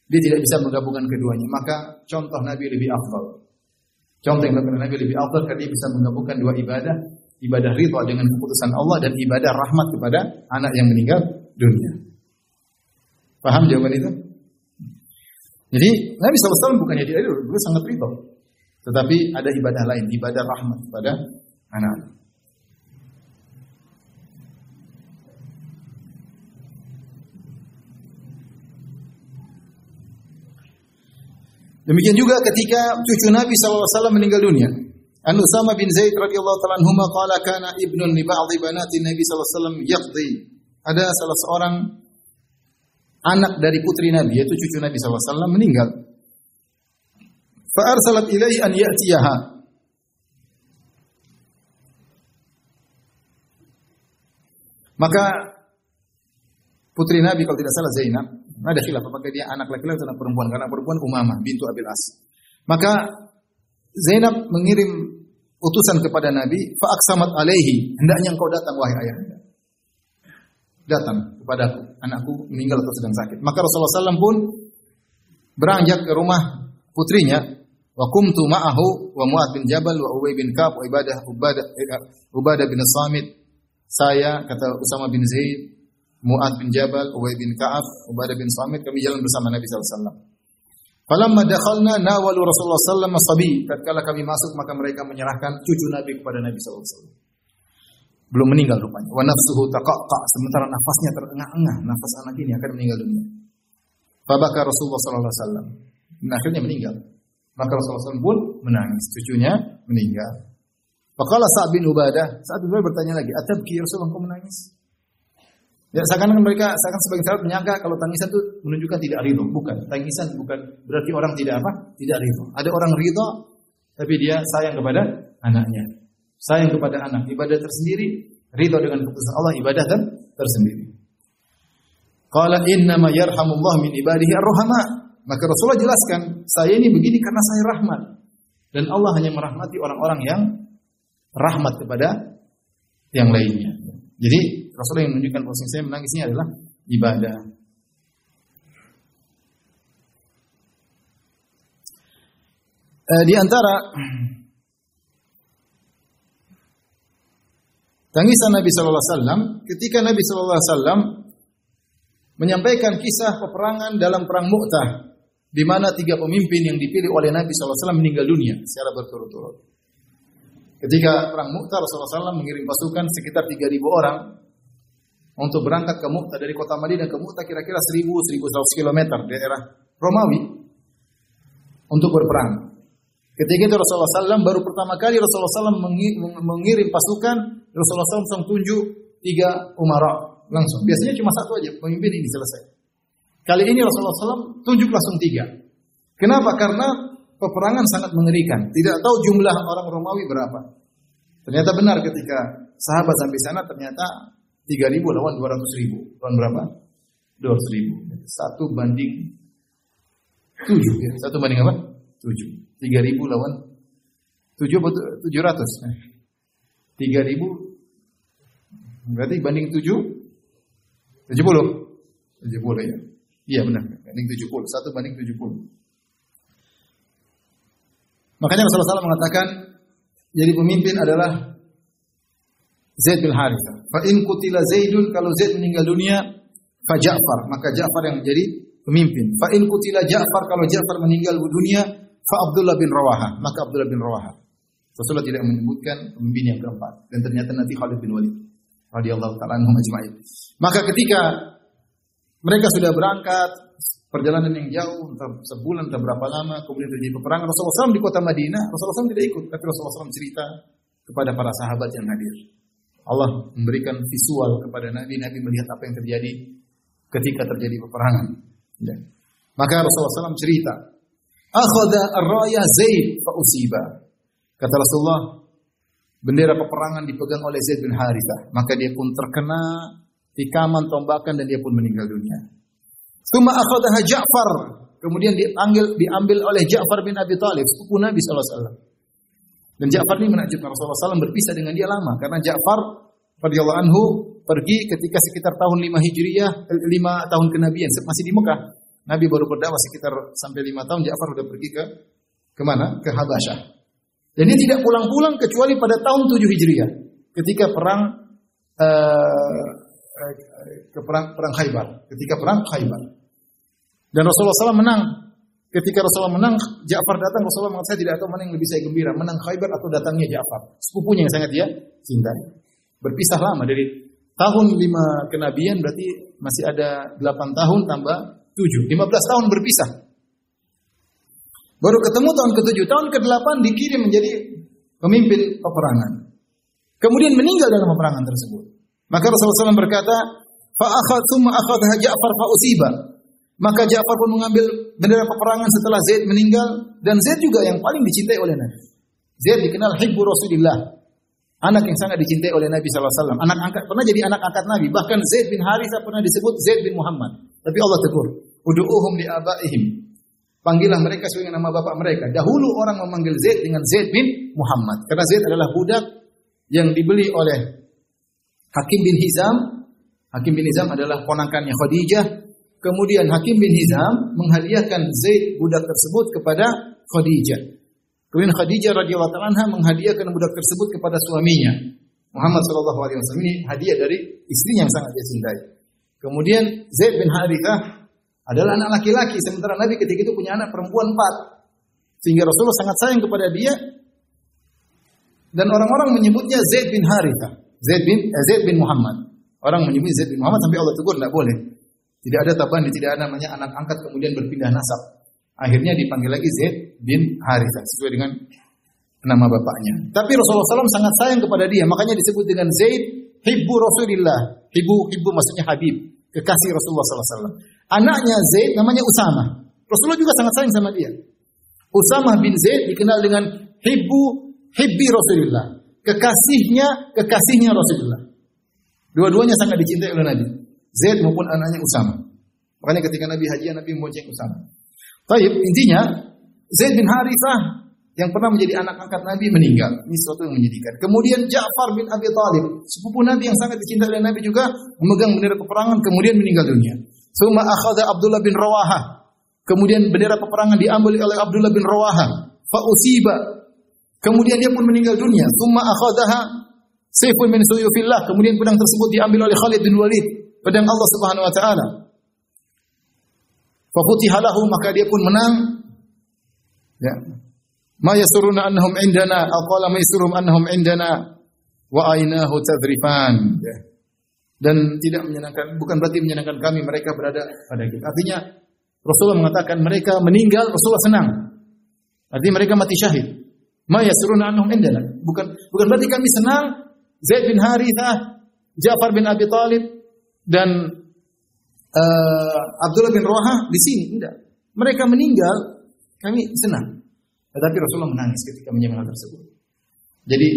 Dia tidak bisa menggabungkan keduanya. Maka contoh Nabi lebih afdal. Contoh yang dilakukan Nabi lebih afdal karena dia bisa menggabungkan dua ibadah, ibadah ridha dengan keputusan Allah dan ibadah rahmat kepada anak yang meninggal dunia. Paham jawaban itu? Jadi Nabi SAW bukannya dia beliau sangat ridha, tetapi ada ibadah lain, ibadah rahmat kepada anak-anak. Demikian juga ketika cucu Nabi SAW meninggal dunia. An Utsama bin Zaid radhiyallahu ta'ala anhuma qala kana ibnun li ba'dhi banati Nabi sallallahu alaihi wasallam yaqdi. Ada salah seorang anak dari putri Nabi, yaitu cucu Nabi sallallahu alaihi wasallam meninggal. Fa arsalat ilaihi an ya'tiyaha. Maka putri Nabi kalau tidak salah Zainab, ada khilaf apakah dia anak laki-laki atau anak perempuan, karena perempuan Umamah bintu Abil As. Maka Zainab mengirim utusan kepada Nabi, fa aqsamat alaihi, hendaknya engkau datang wahai ayahanda. Datang kepadaku, anakku meninggal atau sedang sakit. Maka Rasulullah SAW pun beranjak ke rumah putrinya, wa qumtu ma'ahu wa Mu'ad bin Jabal wa Ubay bin Ka'ab wa Ubadah bin Samit. Saya, kata Usama bin Zaid, Mu'ad bin Jabal, Ubay bin Ka'ab, Ubadah bin Samit, kami jalan bersama Nabi SAW. Falamma dakhalna nawalu Rasulullah sallallahu alaihi wasallam, tatkala kami masuk maka mereka menyerahkan cucu Nabi kepada Nabi sallallahu alaihi wasallam. Belum meninggal rupanya. Wa nafsuhu taqaqa, sementara nafasnya terengah-engah, nafas anak ini akan meninggal dunia. Fabaka Rasulullah sallallahu alaihi wasallam. Dan akhirnya meninggal. Maka Rasulullah SAW pun menangis, cucunya meninggal. Faqala Sa'd bin Ubadah, Sa'd bin Ubadah bertanya lagi, "Atabki ya Rasulullah, engkau menangis?" Ya, seakan mereka sebagai sahabat menyangka kalau tangisan itu menunjukkan tidak ridho. Bukan, tangisan bukan berarti orang tidak apa? Tidak ridho. Ada orang ridho tapi dia sayang kepada anaknya. Sayang kepada anak, ibadah tersendiri, ridho dengan keputusan Allah, ibadah tersendiri. Qala innama yarhamullah min ibadihi ar-ruhama. Maka Rasulullah jelaskan, saya ini begini karena saya rahmat. Dan Allah hanya merahmati orang-orang yang rahmat kepada yang lainnya. Jadi Rasulullah yang menunjukkan bahwa saya menangisnya adalah ibadah. Di antara tangisan Nabi sallallahu alaihi wasallam ketika Nabi sallallahu alaihi wasallam menyampaikan kisah peperangan dalam perang Mu'tah, di mana 3 pemimpin yang dipilih oleh Nabi sallallahu alaihi wasallam meninggal dunia secara berturut-turut. Ketika perang Mu'tah, Rasulullah SAW mengirim pasukan sekitar 3.000 orang untuk berangkat ke Mu'tah. Dari kota Madinah ke Mu'tah kira-kira 1.100 km daerah Romawi untuk berperang. Ketika itu Rasulullah SAW baru pertama kali Rasulullah SAW mengirim pasukan, Rasulullah SAW langsung tunjuk 3 umara langsung. Biasanya cuma 1 aja pemimpin ini selesai. Kali ini Rasulullah SAW tunjuk langsung 3. Kenapa? Karena peperangan sangat mengerikan. Tidak tahu jumlah orang Romawi berapa. Ternyata benar ketika sahabat sampai sana ternyata 3.000 lawan 200.000. Lawan berapa? 200.000. 1 banding 7 ya. 1 banding apa? 7. 3.000 lawan 7 atau 700. 3.000 berarti banding 7 70. 70 ya. Iya benar. Banding 70. 1 banding 70. Makanya Rasulullah SAW mengatakan jadi pemimpin adalah Zaid bin Harithah. Fa in qutila Zaidun, kalau Zaid meninggal dunia, fa Ja'far, maka Ja'far yang menjadi pemimpin. Fa in qutila Ja'far, kalau Ja'far meninggal dunia, fa Abdullah bin Rawahah, maka Abdullah bin Rawahah. Rasulullah tidak menyebutkan pemimpin yang keempat, dan ternyata nanti Khalid bin Walid radhiyallahu ta'ala anhum ajma'in. Maka ketika mereka sudah berangkat perjalanan yang jauh, entah sebulan, entah berapa lama, kemudian terjadi peperangan, Rasulullah SAW di kota Madinah, Rasulullah SAW tidak ikut, tapi Rasulullah SAW cerita kepada para sahabat yang hadir. Allah memberikan visual kepada Nabi melihat apa yang terjadi ketika terjadi peperangan. Ya. Maka Rasulullah SAW cerita, akhadha ar-raya Zaid fa usiba. Kata Rasulullah, bendera peperangan dipegang oleh Zaid bin Harithah, maka dia pun terkena tikaman, tombakan, dan dia pun meninggal dunia. Tsumma akhadha Ja'far, kemudian diambil oleh Ja'far bin Abi Thalib, sepupu Nabi sallallahu alaihi wasallam. Dan Ja'far ini menakjubkan, Rasulullah SAW berpisah dengan dia lama, karena Ja'far radhiyallahu anhu pergi ketika sekitar tahun 5 Hijriah, 5 tahun kenabian, masih di Mekah. Nabi baru berdakwah sekitar sampai 5 tahun, Ja'far sudah pergi ke mana? Ke Habasyah. Dan dia tidak pulang-pulang kecuali pada tahun 7 Hijriah, ketika perang Khaybar, Dan Rasulullah SAW menang. Ketika Rasulullah menang, Ja'far datang, Rasulullah mengatakan, saya tidak tahu mana yang lebih saya gembira, menang Khaybar atau datangnya Ja'far, sepupunya yang sangat dia cintai. Berpisah lama, dari tahun 5 kenabian berarti masih ada 8 tahun tambah 7, 15 tahun berpisah. Baru ketemu tahun ke-7, tahun ke-8 dikirim menjadi pemimpin peperangan. Kemudian meninggal dalam peperangan tersebut. Maka Rasulullah SAW berkata, thumma akhadha Ja'far fa usiba. Maka Ja'far pun mengambil bendera peperangan setelah Zaid meninggal, dan Zaid juga yang paling dicintai oleh Nabi. Zaid dikenal hibbu Rasulillah, anak yang sangat dicintai oleh Nabi sallallahu alaihi wasallam. Anak angkat, pernah jadi anak angkat Nabi. Bahkan Zaid bin Harithah pernah disebut Zaid bin Muhammad. Tapi Allah tegur, ud'uuhum li abaihim. Panggillah mereka sesuai dengan nama bapak mereka. Dahulu orang memanggil Zaid dengan Zaid bin Muhammad, karena Zaid adalah budak yang dibeli oleh Hakim bin Hizam. Hakim bin Hizam adalah ponakannya Khadijah. Kemudian Hakim bin Hizam menghadiahkan Zaid budak tersebut kepada Khadijah. Kemudian Khadijah radhiyallahu anha menghadiahkan budak tersebut kepada suaminya Muhammad sallallahu alaihi wasallam. Ini hadiah dari istrinya yang sangat dia cintai. Kemudian Zaid bin Harithah adalah anak laki-laki, sementara Nabi ketika itu punya anak perempuan 4. Sehingga Rasulullah sangat sayang kepada dia, dan orang-orang menyebutnya Zaid bin Harithah, Zaid bin Muhammad. Orang menyebut Zaid bin Muhammad sampai Allah tegur, tidak boleh. Tidak ada tabani, tidak ada namanya anak angkat kemudian berpindah nasab. Akhirnya dipanggil lagi Zaid bin Harithah sesuai dengan nama bapaknya. Tapi Rasulullah SAW sangat sayang kepada dia, makanya disebut dengan Zaid hibbu Rasulillah. Hibbu maksudnya Habib, kekasih Rasulullah SAW. Anaknya Zaid namanya Usamah. Rasulullah juga sangat sayang sama dia. Usamah bin Zaid dikenal dengan hibbi Rasulillah, kekasihnya Rasulullah. Dua-duanya sangat dicintai oleh Nabi, Zaid maupun anaknya Usamah. Makanya ketika Nabi haji, Nabi membonceng Usamah. Baik, intinya Zaid bin Harithah yang pernah menjadi anak angkat Nabi meninggal. Ini sesuatu yang menyedihkan. Kemudian Ja'far bin Abi Thalib, sepupu Nabi yang sangat dicintai oleh Nabi juga, memegang bendera peperangan kemudian meninggal dunia. Tsumma akhadha Abdullah bin Rawahah. Kemudian bendera peperangan diambil oleh Abdullah bin Rawahah. Fa usiba. Kemudian dia pun meninggal dunia. Tsumma akhadhaha sayfun min suyufillah. Kemudian pedang tersebut diambil oleh Khalid bin Walid, pedang Allah Subhanahu wa taala. Fa futiha lahu, maka dia pun menang. Ya. Ma yasuruna annahum indana, aqala ma yasurum annahum indana wa ainahu tadrifan. Ya. Dan tidak menyenangkan, bukan berarti menyenangkan kami mereka berada pada kita. Artinya Rasulullah mengatakan mereka meninggal, Rasulullah senang. Artinya mereka mati syahid. Ma yasuruna annahum indana. Bukan berarti kami senang Zaid bin Harithah, Ja'far bin Abi Thalib dan Abdullah bin Rawahah di sini, tidak. Mereka meninggal, kami senang. Tetapi Rasulullah menangis ketika mendengar hal tersebut. Jadi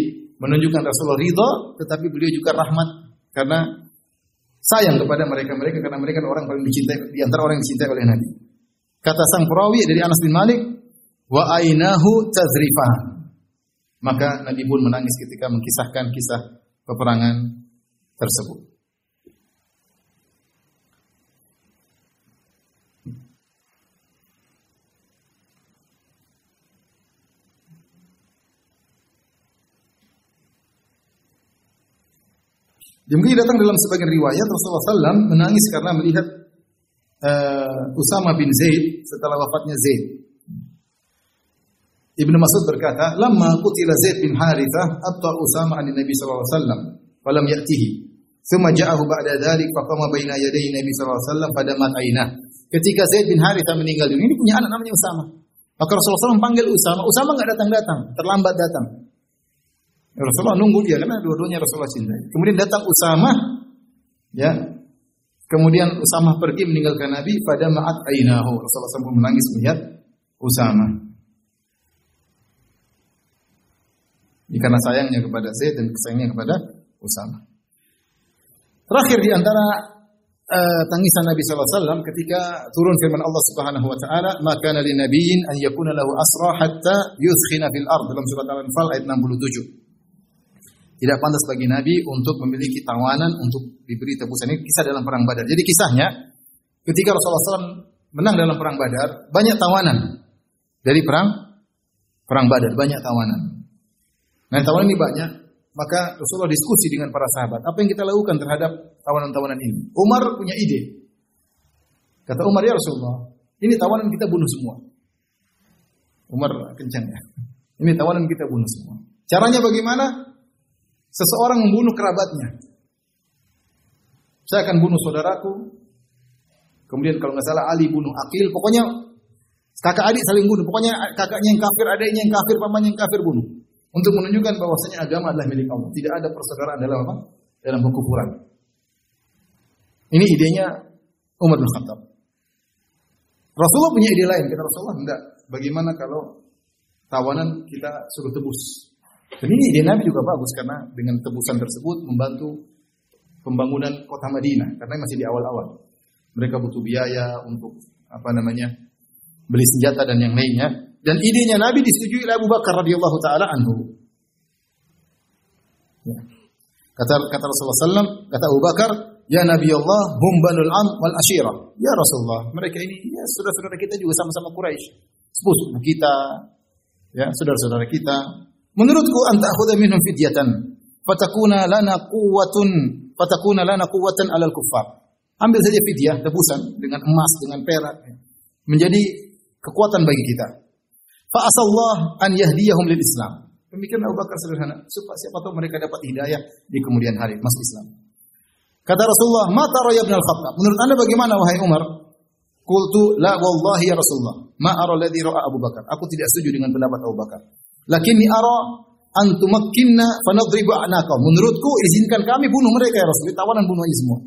menunjukkan Rasulullah ridha, tetapi beliau juga rahmat karena sayang kepada mereka karena mereka orang paling dicintai di antara orang yang dicintai oleh Nabi. Kata sang perawi dari Anas bin Malik, wa ainahu tazrifan. Maka Nabi pun menangis ketika mengkisahkan kisah peperangan tersebut. Demikian datang dalam sebagian riwayat Rasulullah SAW menangis karena melihat Usama bin Zaid setelah wafatnya Zaid. Ibnu Mas'ud berkata, "Lamma qutila Zaid bin Harithah, abta Usama an Nabi sallallahu alaihi wasallam, falam ya'tihi. Thumma ja'ahu ba'da dzalik faqama baina yaday Nabi sallallahu alaihi wasallam fadamat ainah." Ketika Zaid bin Harithah meninggal dunia, ini punya anak namanya Usama. Maka Rasulullah SAW panggil Usama. Usama enggak datang-datang, terlambat datang. Rasulullah nunggu dia karena dua-duanya Rasulullah cintai. Kemudian datang Usama, ya. Kemudian Usama pergi meninggalkan Nabi pada ma'at ainahu. Rasulullah SAW menangis melihat Usama. Ini karena sayangnya kepada Zaid dan sayangnya kepada Usama. Terakhir di antara tangisan Nabi sallallahu alaihi wasallam ketika turun firman Allah Subhanahu wa taala, "Maka lin nabiyyin an yakuna lahu asra hatta yuskhina fil ard." Dalam surat Al-Anfal ayat 67. Tidak pantas bagi Nabi untuk memiliki tawanan untuk diberi tebusan. Ini kisah dalam perang Badar. Jadi kisahnya ketika Rasulullah SAW menang dalam perang Badar, banyak tawanan dari perang Badar, banyak tawanan. Nah, tawanan ini banyak, maka Rasulullah diskusi dengan para sahabat. Apa yang kita lakukan terhadap tawanan-tawanan ini? Umar punya ide. Kata Umar, "Ya Rasulullah, ini tawanan kita bunuh semua." Umar kencang ya. Ini tawanan kita bunuh semua. Caranya bagaimana? Seseorang membunuh kerabatnya. Saya akan bunuh saudaraku. Kemudian kalau nggak salah Ali bunuh Aqil. Pokoknya kakak adik saling bunuh. Pokoknya kakaknya yang kafir, adiknya yang kafir, pamannya yang kafir bunuh. Untuk menunjukkan bahwasanya agama adalah milik Allah. Tidak ada persaudaraan dalam apa? Dalam kekufuran. Ini idenya Umar bin Khattab. Rasulullah punya ide lain. Kata Rasulullah, enggak. Bagaimana kalau tawanan kita suruh tebus? Dan ini ide Nabi juga bagus karena dengan tebusan tersebut membantu pembangunan kota Madinah karena masih di awal-awal. Mereka butuh biaya untuk beli senjata dan yang lainnya. Dan idenya Nabi disetujui oleh Abu Bakar radhiyallahu taala anhu. Ya. Kata Rasulullah SAW, kata Abu Bakar, "Ya Nabi Allah, hum banul am wal ashirah." Ya Rasulullah, mereka ini ya saudara-saudara kita juga sama-sama Quraisy. Sepupu kita, ya saudara-saudara kita. Menurutku anta akhudha minhum fidyatan fatakuna lana quwwatan 'alal kuffar. Ambil saja fidyah, tebusan dengan emas, dengan perak, menjadi kekuatan bagi kita. Fa asallahu an yahdiyahum lil Islam. Pemikiran Abu Bakar sederhana, supaya siapa tahu mereka dapat hidayah di kemudian hari masuk Islam. Kata Rasulullah, "Ma tara ya Ibn al-Khattab?" Menurut Anda bagaimana wahai Umar? Qultu la wallahi ya Rasulullah, ma ara alladhi ra'a Abu Bakar. Aku tidak setuju dengan pendapat Abu Bakar. Lakinni ara an tumakkinna fanadribu a'naqahum. Menurutku izinkan kami bunuh mereka ya Rasul, tawanan bunuh ini semua.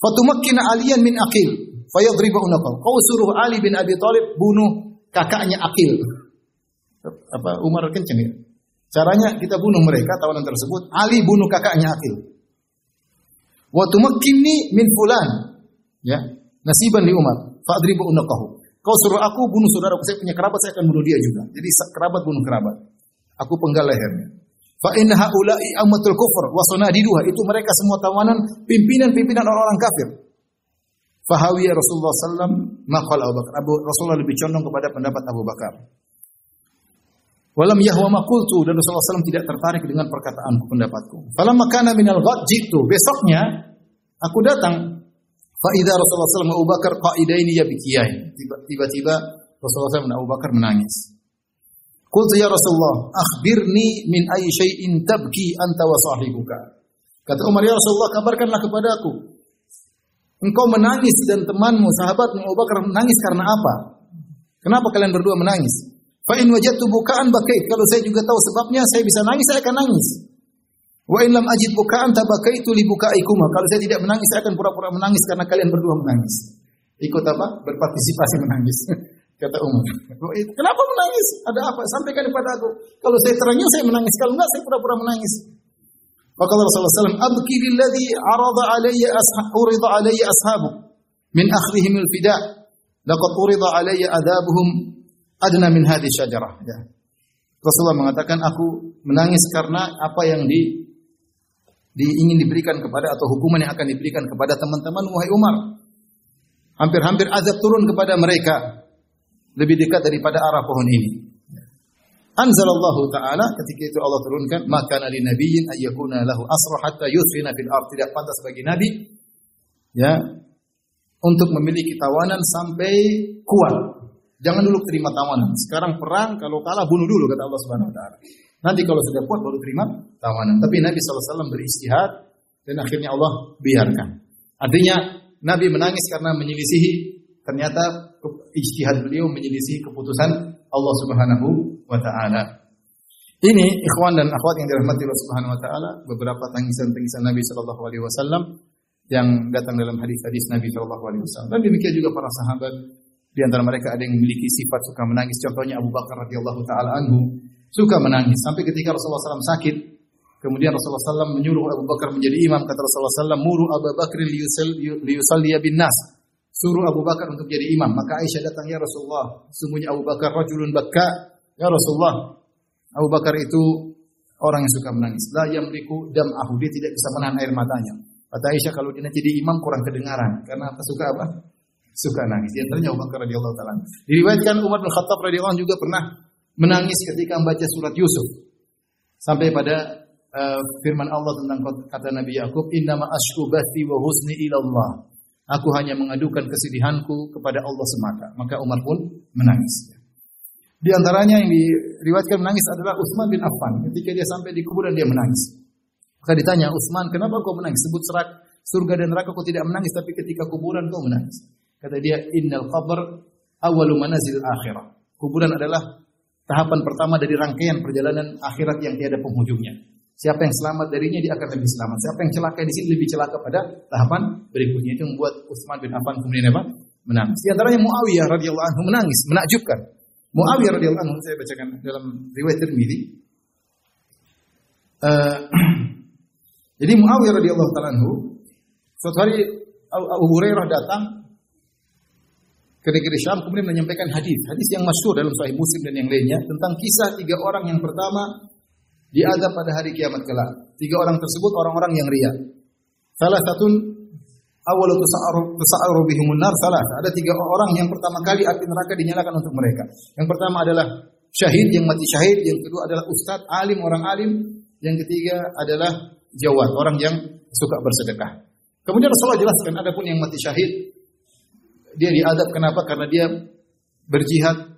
Fatumakkina Aliyan min Aqil fayadribu a'naqahum. Kau suruh Ali bin Abi Thalib bunuh kakaknya Aqil. Umar kenceng ya. Caranya kita bunuh mereka tawanan tersebut, Ali bunuh kakaknya Aqil. Wa tumakkinni min fulan. Ya, nasiban li Umar. Fadribu unaqahu. Kau suruh aku bunuh saudaraku, saya punya kerabat, saya akan bunuh dia juga. Jadi kerabat bunuh kerabat. Aku penggal lehernya. Fa inna haula'i ammatul kufr wa sunadiduha. Itu mereka semua tawanan pimpinan-pimpinan orang-orang kafir. Fahawiya Rasulullah sallallahu alaihi wasallam maqal Abu Bakar. Rasulullah lebih condong kepada pendapat Abu Bakar. Walam yahwa ma qultu, dan Rasulullah SAW tidak tertarik dengan perkataanku, pendapatku. Falamma kana minal ghad jitu. Besoknya aku datang. Fa idza Rasulullah SAW Abu Bakar qa'idaini yabkiyain. Tiba-tiba Rasulullah SAW dan Abu Bakar menangis. Qultu ya Rasulullah, akhbirni min ayyi syai'in tabki anta wa sahibuka. Kata Umar, ya Rasulullah, kabarkanlah kepadaku. Engkau menangis dan temanmu, sahabatmu Abu Bakar menangis karena apa? Kenapa kalian berdua menangis? Fa in wajadtu bukaan bakait. Kalau saya juga tahu sebabnya, saya bisa nangis, saya akan nangis. Wa in lam ajid bukaan tabakaitu li bukaikum. Kalau saya tidak menangis, saya akan pura-pura menangis karena kalian berdua menangis. Ikut apa? Berpartisipasi menangis. Kata Umar. Kenapa menangis? Ada apa? Sampaikan kepada aku. Kalau saya teranyuh, saya menangis. Kalau enggak, saya pura-pura menangis. Maka Rasulullah SAW, abki lilladhi urida alayya ashabu min akhrihim al-fida. Laqad urida alayya adabuhum adna min hadhihi syajarah. Ya. Rasulullah mengatakan, aku menangis karena apa yang ingin diberikan kepada, atau hukuman yang akan diberikan kepada teman-teman wahai Umar. Hampir-hampir azab turun kepada mereka lebih dekat daripada arah pohon ini. Anzalallahu ta'ala, ketika itu Allah turunkan, maka nabi nabiyyin ayyakuna lahu asra hatta yusrina fil ard. Tidak pantas bagi nabi ya untuk memiliki tawanan sampai kuat. Jangan dulu terima tawanan. Sekarang perang, kalau kalah bunuh dulu kata Allah Subhanahu wa taala. Nanti kalau sudah kuat baru terima tawanan. Tapi Nabi SAW beristihad dan akhirnya Allah biarkan. Artinya Nabi menangis karena menyelisihi, ternyata ijtihad beliau menyelisihi keputusan Allah Subhanahu wa taala. Ini ikhwan dan akhwat yang dirahmati Allah Subhanahu wa taala, beberapa tangisan-tangisan Nabi sallallahu alaihi wasallam yang datang dalam hadis-hadis Nabi sallallahu alaihi wasallam. Dan demikian juga para sahabat, di antara mereka ada yang memiliki sifat suka menangis. Contohnya Abu Bakar radhiyallahu taala anhu suka menangis sampai ketika Rasulullah SAW sakit. Kemudian Rasulullah SAW menyuruh Abu Bakar menjadi imam. Kata Rasulullah SAW, "Muru Abu Bakr liyusalliya bin nas." Suruh Abu Bakar untuk jadi imam. Maka Aisyah datang, "Ya Rasulullah, sesungguhnya Abu Bakar rajulun bakka." Ya Rasulullah, Abu Bakar itu orang yang suka menangis. La yamliku dam'ahu, dia tidak bisa menahan air matanya. Kata Aisyah, kalau dia jadi imam kurang kedengaran. Karena apa? Suka apa? Suka nangis. Di antaranya Abu Bakar radhiyallahu taala. Diriwayatkan Umar bin Khattab radhiyallahu juga pernah menangis ketika membaca surat Yusuf. Sampai pada firman Allah tentang kata Nabi Yakub, "Innama ashku bathi wa husni ila Allah." Aku hanya mengadukan kesedihanku kepada Allah semata. Maka Umar pun menangis. Di antaranya yang diriwayatkan menangis adalah Utsman bin Affan. Ketika dia sampai di kuburan dia menangis. Maka ditanya, "Utsman, kenapa kau menangis? Sebut surga dan neraka kau tidak menangis, tapi ketika kuburan kau menangis." Kata dia, "Innal qabr awwalu manazil akhirah." Kuburan adalah tahapan pertama dari rangkaian perjalanan akhirat yang tiada penghujungnya. Siapa yang selamat darinya dia akan lebih selamat. Siapa yang celaka di sini lebih celaka pada tahapan berikutnya. Itu membuat Utsman bin Affan kemudian apa? Menangis. Di antaranya Muawiyah radhiyallahu anhu menangis, menakjubkan. Muawiyah radhiyallahu anhu, saya bacakan dalam riwayat Tirmidzi. Jadi Muawiyah radhiyallahu taala anhu, suatu hari Abu Hurairah datang ke negeri Syam kemudian menyampaikan hadis yang masyhur dalam Sahih Muslim dan yang lainnya tentang kisah 3 orang yang pertama diazab pada hari kiamat kelak. 3 orang tersebut orang-orang yang riya. Salah satu awalu tusa'aru bihimun nar salah. Ada 3 orang yang pertama kali api neraka dinyalakan untuk mereka. Yang pertama adalah syahid yang mati syahid, yang kedua adalah ustadz alim orang alim, yang ketiga adalah jawad orang yang suka bersedekah. Kemudian Rasulullah jelaskan adapun yang mati syahid dia diadab kenapa? Karena dia berjihad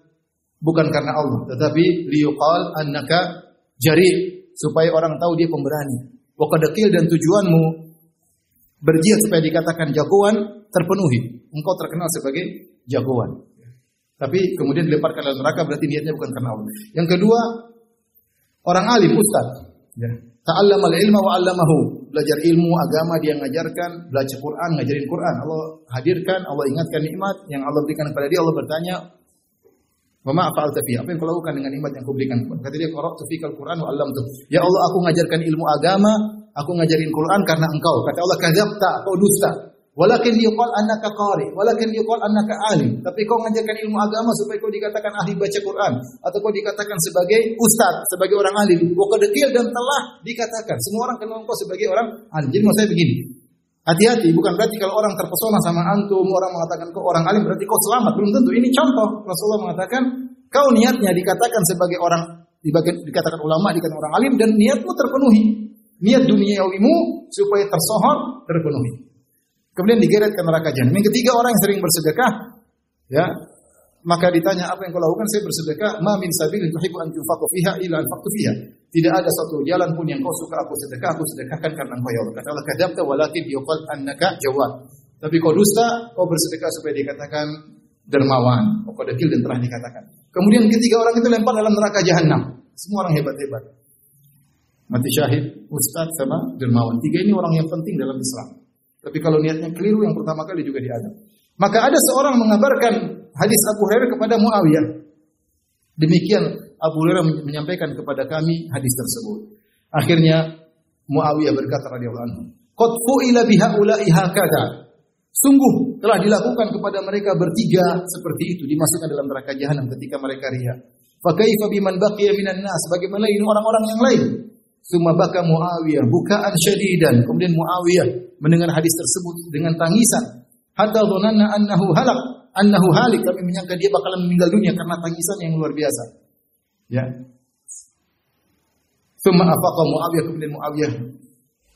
bukan karena Allah, tetapi liyuqal annaka jari, supaya orang tahu dia pemberani. Wa qadqil, dan tujuanmu berjihad supaya dikatakan jagoan terpenuhi. Engkau terkenal sebagai jagoan. Tapi kemudian dilemparkan dalam neraka berarti niatnya bukan karena Allah. Yang kedua, orang alim, ustaz. Ya. Ta'allamal ilma wa 'allamahu. Belajar ilmu agama dia ngajarkan, belajar Quran, ngajarin Quran. Allah hadirkan, Allah ingatkan nikmat yang Allah berikan kepada dia. Allah bertanya, "Wa ma fa'alta fi?" Apa yang kau lakukan dengan nikmat yang kau berikan? Kata dia, "Qara'tu fikal Quran wa 'allamtu." Ya Allah, aku ngajarkan ilmu agama, aku ngajarin Quran karena engkau. Kata Allah, "Kadzabta, kau dusta. Walakin yuqal annaka qari, walakin yuqal annaka alim." Tapi kau ngajarkan ilmu agama supaya kau dikatakan ahli baca Quran atau kau dikatakan sebagai ustaz, sebagai orang alim. Wa qad qil, dan telah dikatakan semua orang kenal engkau sebagai orang alim. Jadi maksud saya begini. Hati-hati, bukan berarti kalau orang terpesona sama antum, orang mengatakan kau orang alim berarti kau selamat. Belum tentu. Ini contoh. Rasulullah mengatakan, kau niatnya dikatakan sebagai orang, dikatakan ulama, dikatakan orang alim, dan niatmu terpenuhi. Niat duniawimu supaya tersohor terpenuhi. Kemudian digeret ke neraka jahanam. Yang ketiga, orang yang sering bersedekah, ya, maka ditanya apa yang kau lakukan? Saya bersedekah. Ma min sabilin tuhibbu an tunfaqu fiha illa anfaqtu fiha. Tidak ada satu jalan pun yang kau suka aku sedekahkan karena engkau ya Allah. Kata Allah, kadzabta walakin yuqal annaka jawad. Tapi kau dusta, kau bersedekah supaya dikatakan dermawan. Kau dekil dan telah dikatakan. Kemudian ketiga orang itu lempar dalam neraka jahanam. Semua orang hebat-hebat. Mati syahid, ustaz sama dermawan. 3 ini orang yang penting dalam Islam. Tapi kalau niatnya keliru, yang pertama kali juga diadab. Maka ada seorang mengabarkan hadis Abu Hurairah kepada Muawiyah. Demikian Abu Hurairah menyampaikan kepada kami hadis tersebut. Akhirnya Muawiyah berkata radhiyallahu anhu, "Qad fu'ila bihaula'i hakadha." Sungguh telah dilakukan kepada mereka bertiga seperti itu, dimasukkan dalam neraka jahanam ketika mereka riya. Fa kaifa biman baqiya minan nas? Bagaimana ini orang-orang yang lain? Summa baka Muawiyah bukaan syadidan. Kemudian Muawiyah mendengar hadis tersebut dengan tangisan. Hatta dhananna annahu halik. Kami menyangka dia bakalan meninggal dunia karena tangisan yang luar biasa. Ya. Summa afaqa Muawiyah, kemudian Muawiyah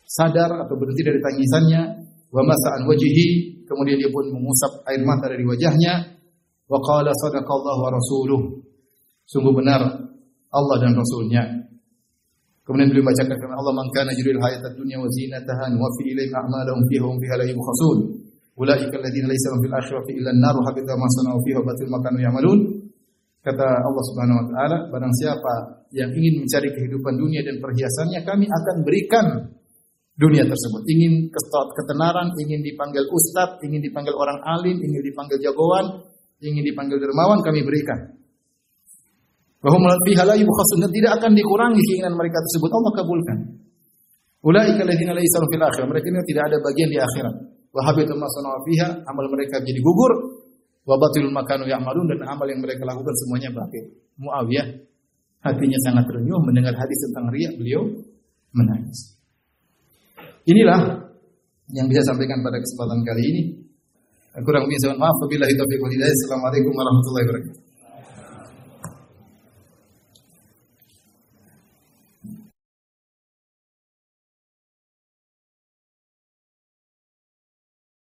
sadar atau berhenti dari tangisannya. wa masa'an wajhihi, kemudian dia pun mengusap air mata dari wajahnya, wa qala sadaqallahu wa rasuluh, sungguh benar Allah dan Rasulnya. Kemudian beliau bacakan firman Allah, man kana yuridul hayatad dunya wa zinataha nuwaffi ilaihim a'malahum fiha hum fiha la yubkhasun, ulaika alladziina laysa lahum fil akhirati illa an-nar wa habita ma sana'u fiha wa batil ma kanu ya'malun. Kata Allah Subhanahu wa taala, barang siapa yang ingin mencari kehidupan dunia dan perhiasannya, kami akan berikan dunia tersebut. Ingin ketenaran, ingin dipanggil ustadz, ingin dipanggil orang alim, ingin dipanggil jagoan, ingin dipanggil dermawan, kami berikan. Bahwa fiha la yubkhasun, tidak akan dikurangi keinginan mereka tersebut, Allah kabulkan. Ulaika alladziina laysa lahum fil akhirah, mereka ini tidak ada bagian di akhirat. Wa habita ma sana'u fiha, amal mereka jadi gugur. Wa batilul makanu ya'malun, dan amal yang mereka lakukan semuanya batil. Muawiyah hatinya sangat renyuh mendengar hadis tentang riya, beliau menangis. Inilah yang bisa sampaikan pada kesempatan kali ini. Kurang lebih mohon maaf, wabillahi taufiq wal hidayah. Assalamualaikum warahmatullahi wabarakatuh.